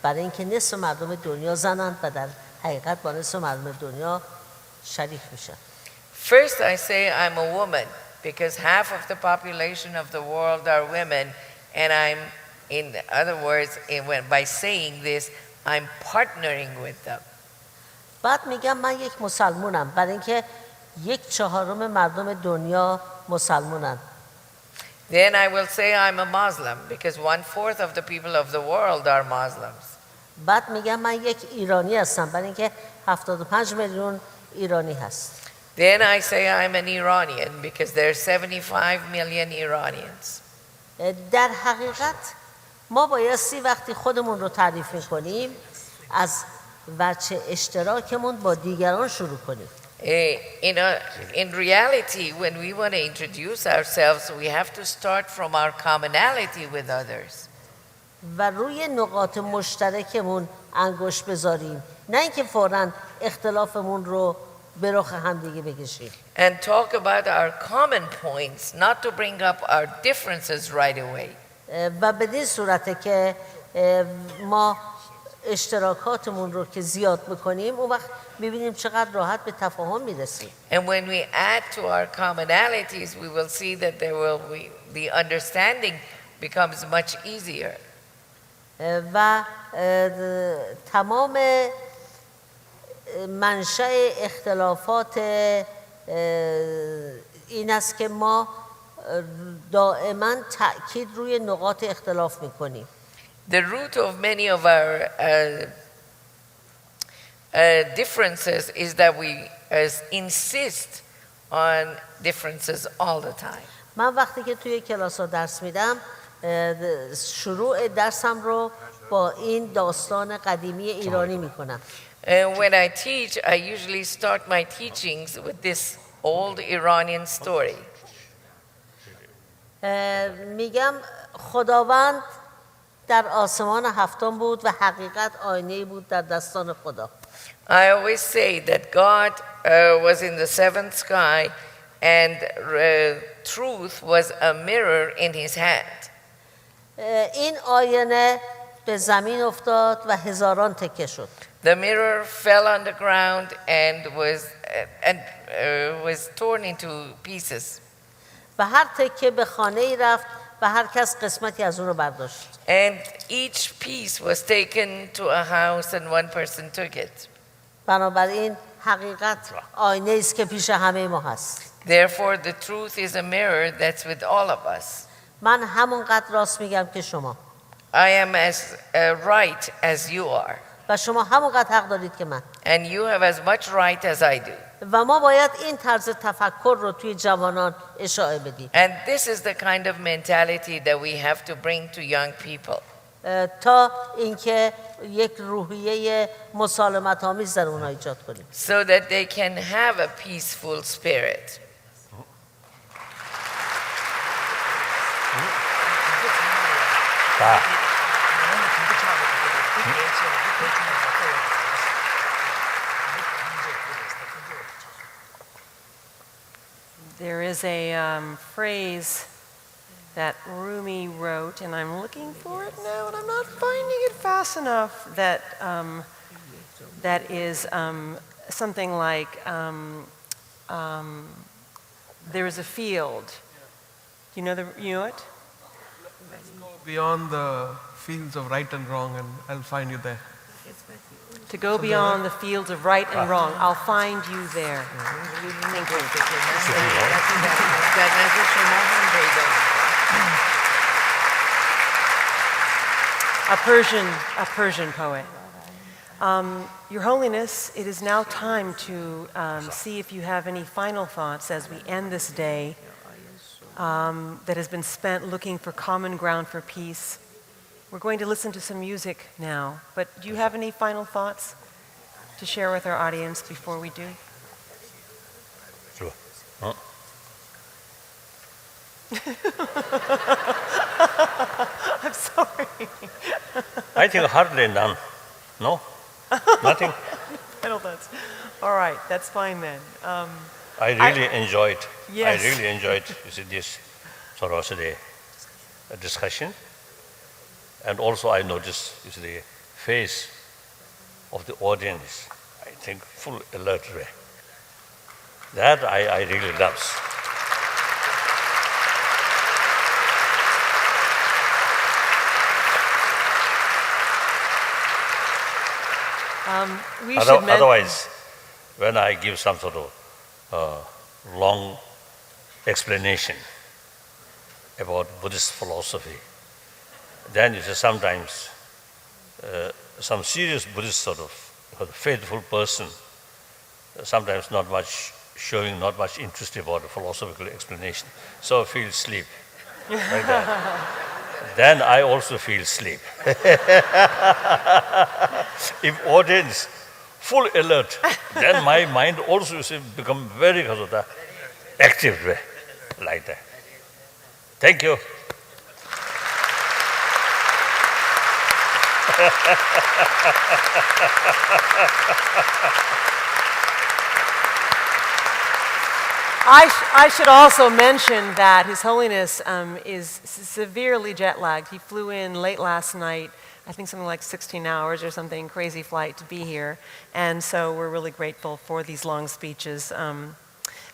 برای اینکه نصف مردم دنیا زنند و در حقیقت با نصف مردم دنیا شریک میشن. First I say I'm a woman because half of the population of the world are women, and I'm, in other words, by saying this, I'm partnering with them. بعد میگم من یک مسلمونم برای اینکه یک چهارم مردم دنیا مسلمونن. Then I will say I'm a Muslim because 1/4 of the people of the world are Muslims. بعد میگم من یک ایرانی هستم برای اینکه 75 میلیون ایرانی هست. Then I say I'm an Iranian because there are 75 million Iranians. در حقیقت ما بایستی وقتی خودمون رو تعریف میکنیم از وجه اشتراکمون با دیگران شروع کنیم. In reality, when we want to introduce ourselves, we have to start from our commonality with others. و روی نقاط مشترکمون انگشت بذاریم، نه اینکه فوراً اختلافمون رو به رخ همدیگه بکشیم. And talk about our common points, not to bring up our differences right away. و بدین صورته که ما اشتراکاتمون رو که زیاد بکنیم اون وقت می‌بینیم چقدر راحت به تفاهم میرسیم. And when we add to our commonalities, we will see that the understanding becomes much easier. و تمام منشأ اختلافات این است که ما دائما تأکید روی نقاط اختلاف میکنیم. The root of many of our differences is that we insist on differences all the time. من وقتی که توی کلاس ها درس میدم شروع درسم رو با این داستان قدیمی ایرانی میکنم. When I teach, I usually start my teachings with this old Iranian story. میگم خداوند در آسمان هفتم بود و حقیقت آینه بود در دستان خدا. I always say that God was in the seventh sky and truth was a mirror in his hand. این آینه به زمین افتاد و هزاران تکه شد. The mirror fell on the ground and was torn into pieces. و هر تکه به خانه ای رفت و هر کس قسمتی از اون رو برداشت. And each piece was taken to a house and one person took it. بنابراین حقیقت آینه است که پیش همه ما هست. Therefore the truth is a mirror that's with all of us. من همونقدر راست میگم که شما. I am as right as you are. و شما همونقدر حق دارید که من. And you have as much right as I do. و ما باید این طرز تفکر رو توی جوانان اشاعه بدیم. And this is the kind of mentality that we have to bring to young people. تا اینکه یک روحیه مسالمت آمیز در اونها ایجاد کنیم. So that they can have a peaceful spirit. There is a phrase that Rumi wrote, and I'm looking for it now, and I'm not finding it fast enough, that is something like, there is a field. You know it? Let's go beyond the fields of right and wrong, and I'll find you there. To go beyond the fields of right and wrong, I'll find you there. Thank you. A Persian poet. Your Holiness, it is now time to see if you have any final thoughts as we end this day that has been spent looking for common ground for peace. We're going to listen to some music now, but do you have any final thoughts to share with our audience before we do? I'm sorry. I think hardly none. No? Nothing? Final thoughts. All right, that's fine then. I really enjoyed. Yes. I really enjoyed this sort of a discussion, and also I noticed the face of the audience. I think full alert way. That I really love. Otherwise, when I give some sort of long explanation about Buddhist philosophy, then it is sometimes some serious Buddhist sort of faithful person, sometimes not much showing not much interest about the philosophical explanation, so feel sleep like that. Then I also feel sleep. If audience full alert, then my mind also become very active way, like that. Thank you. I should also mention that His Holiness is severely jet lagged. He flew in late last night, I think something like 16 hours or something, crazy flight to be here. And so we're really grateful for these long speeches.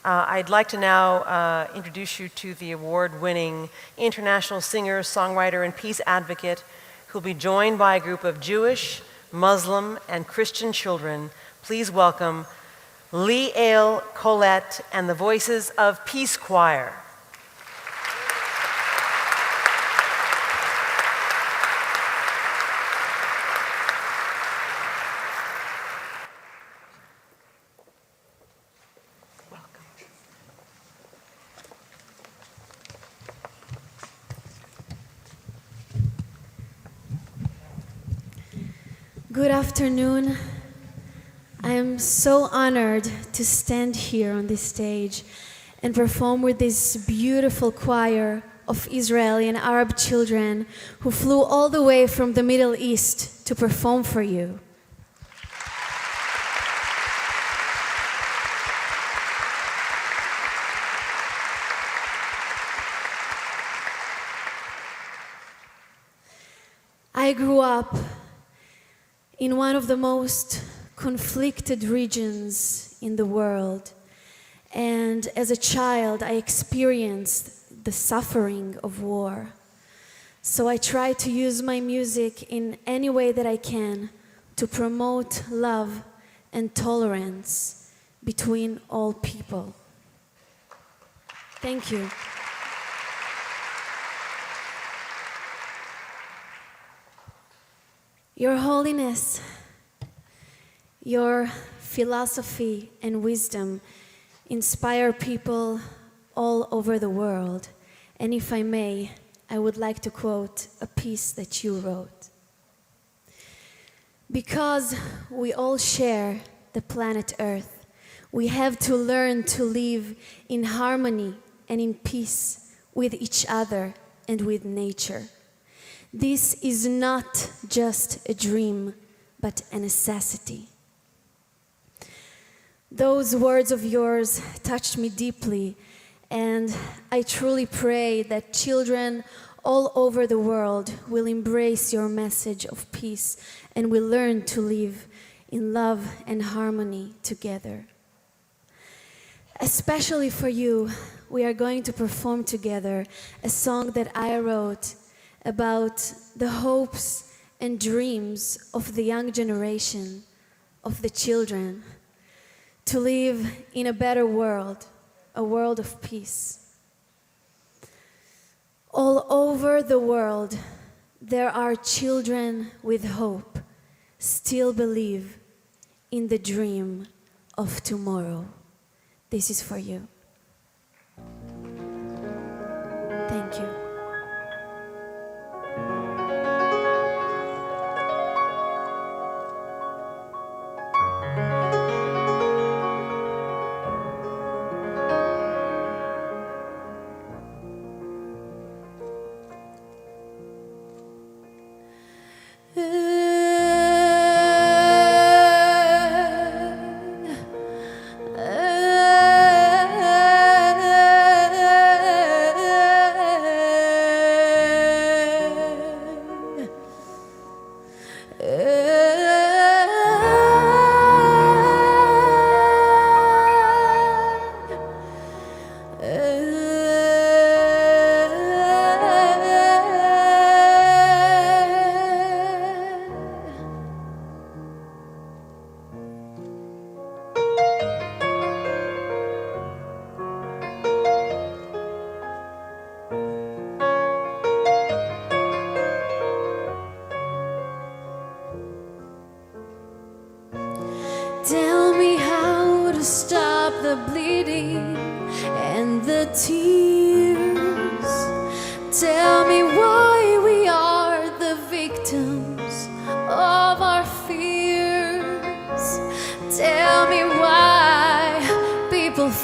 I'd like to now introduce you to the award-winning international singer, songwriter, and peace advocate who'll be joined by a group of Jewish, Muslim, and Christian children. Please welcome Liel Colette and the Voices of Peace Choir. Good afternoon. I am so honored to stand here on this stage and perform with this beautiful choir of Israeli and Arab children who flew all the way from the Middle East to perform for you. I grew up in one of the most conflicted regions in the world. And as a child, I experienced the suffering of war. So I try to use my music in any way that I can to promote love and tolerance between all people. Thank you. Your Holiness, your philosophy and wisdom inspire people all over the world. And if I may, I would like to quote a piece that you wrote. Because we all share the planet Earth, we have to learn to live in harmony and in peace with each other and with nature. This is not just a dream, but a necessity. Those words of yours touched me deeply, and I truly pray that children all over the world will embrace your message of peace and will learn to live in love and harmony together. Especially for you, we are going to perform together a song that I wrote about the hopes and dreams of the young generation, of the children, to live in a better world, a world of peace. All over the world, there are children with hope, still believe in the dream of tomorrow. This is for you. Thank you.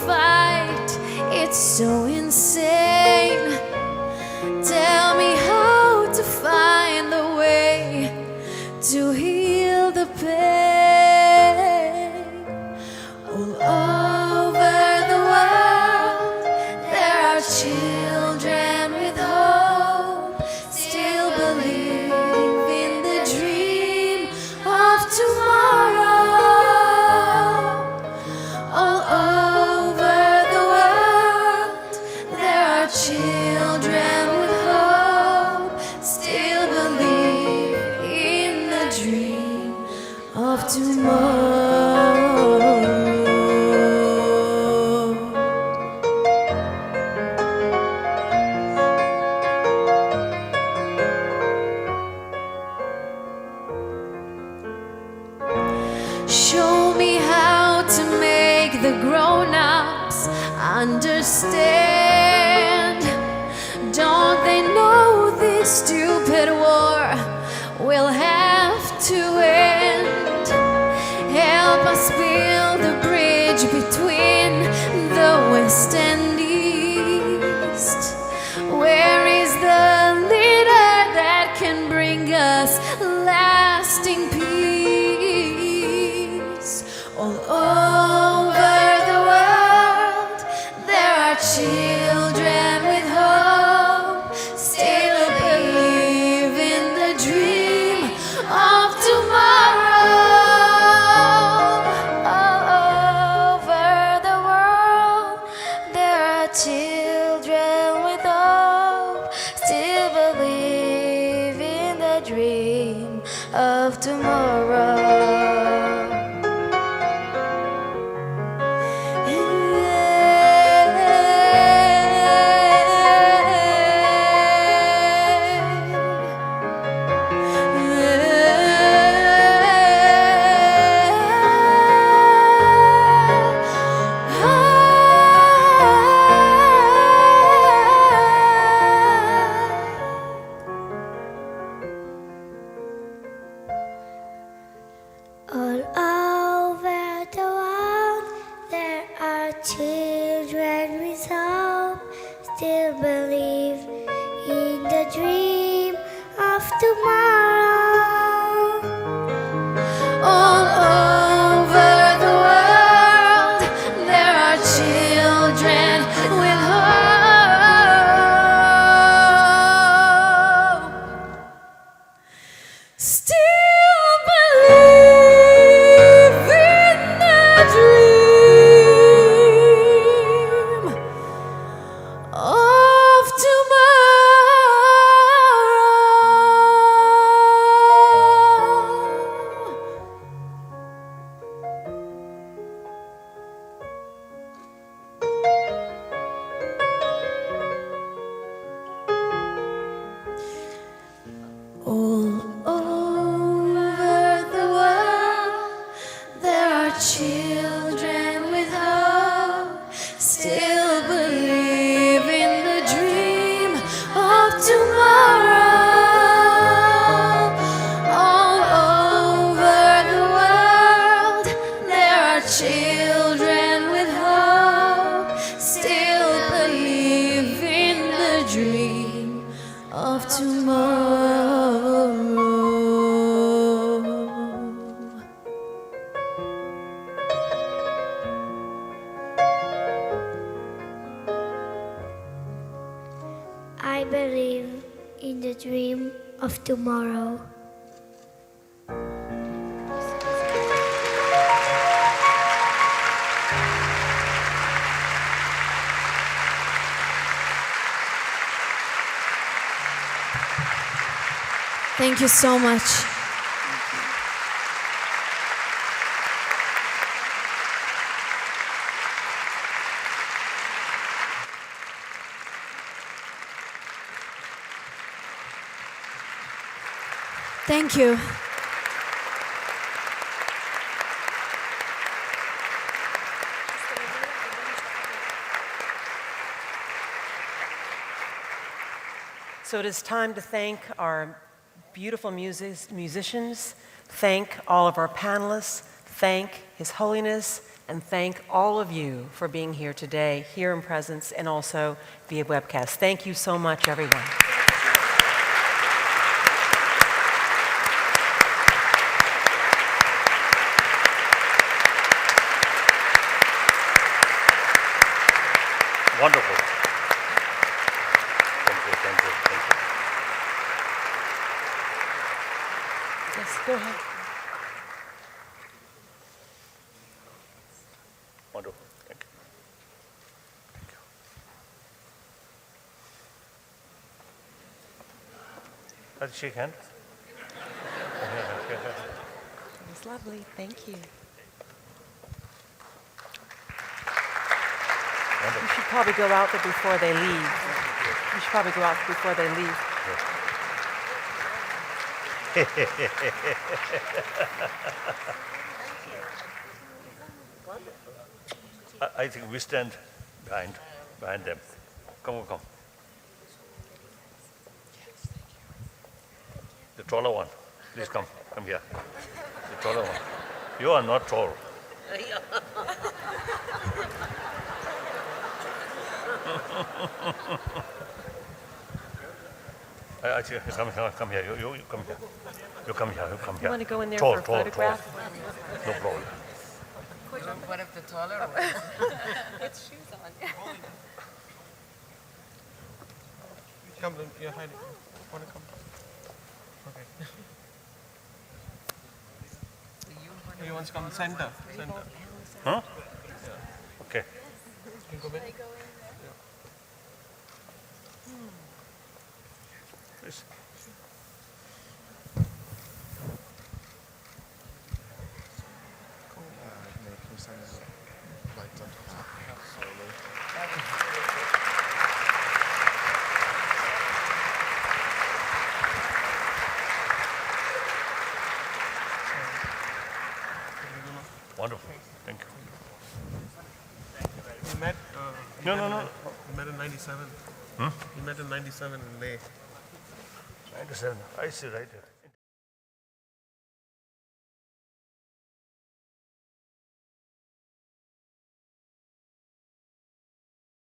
fight, it's so insane. Tell me how to find the way to heal the pain. All over the world, there are children with hope, still believe in the dream of tomorrow. All over the world, there are children with hope, still believe in the dream of tomorrow. Show me how to make the grown-ups understand. Don't they know this stupid war will have to end? Help us build a bridge between the West and East. Where is the leader that can bring us lasting peace? All over the world, there are children with hope, still believe in the dream of tomorrow. All over the world, there are children with hope, still believe in the dream of tomorrow. All over the world, there are children with hope, still believe in the dream of tomorrow. All over the world, there are children with hope, still believe in the dream of All over the world, there are children with hope, still believe in the dream of tomorrow. All over the world, there are children with hope, still believe in the dream of tomorrow. I believe in the dream of tomorrow. Thank you so much. Thank you. So it is time to thank our beautiful musicians, thank all of our panelists, thank His Holiness, and thank all of you for being here today, here in presence and also via webcast. Thank you so much, everyone. Wonderful. Thank you, thank you, thank you. Yes, go ahead. Wonderful. Thank you. Thank you. Let's shake hands. It was lovely. Thank you. You should probably go out there before they leave. You should probably go out before they leave. I think we stand behind them. Come. The taller one, please come here. The taller one. You are not tall. Actually, come here. You come here. You come here. You want to go in there tall, for a photograph? Tall. No problem. What if the taller one? It's shoes on. Come, you're hiding. Want to come? Okay. He wants to come center. Huh? Okay. You go back. Please. Wonderful. Thank you. We met. No. We met in '97. Hmm? We met in '97 in May. 97. I see right there.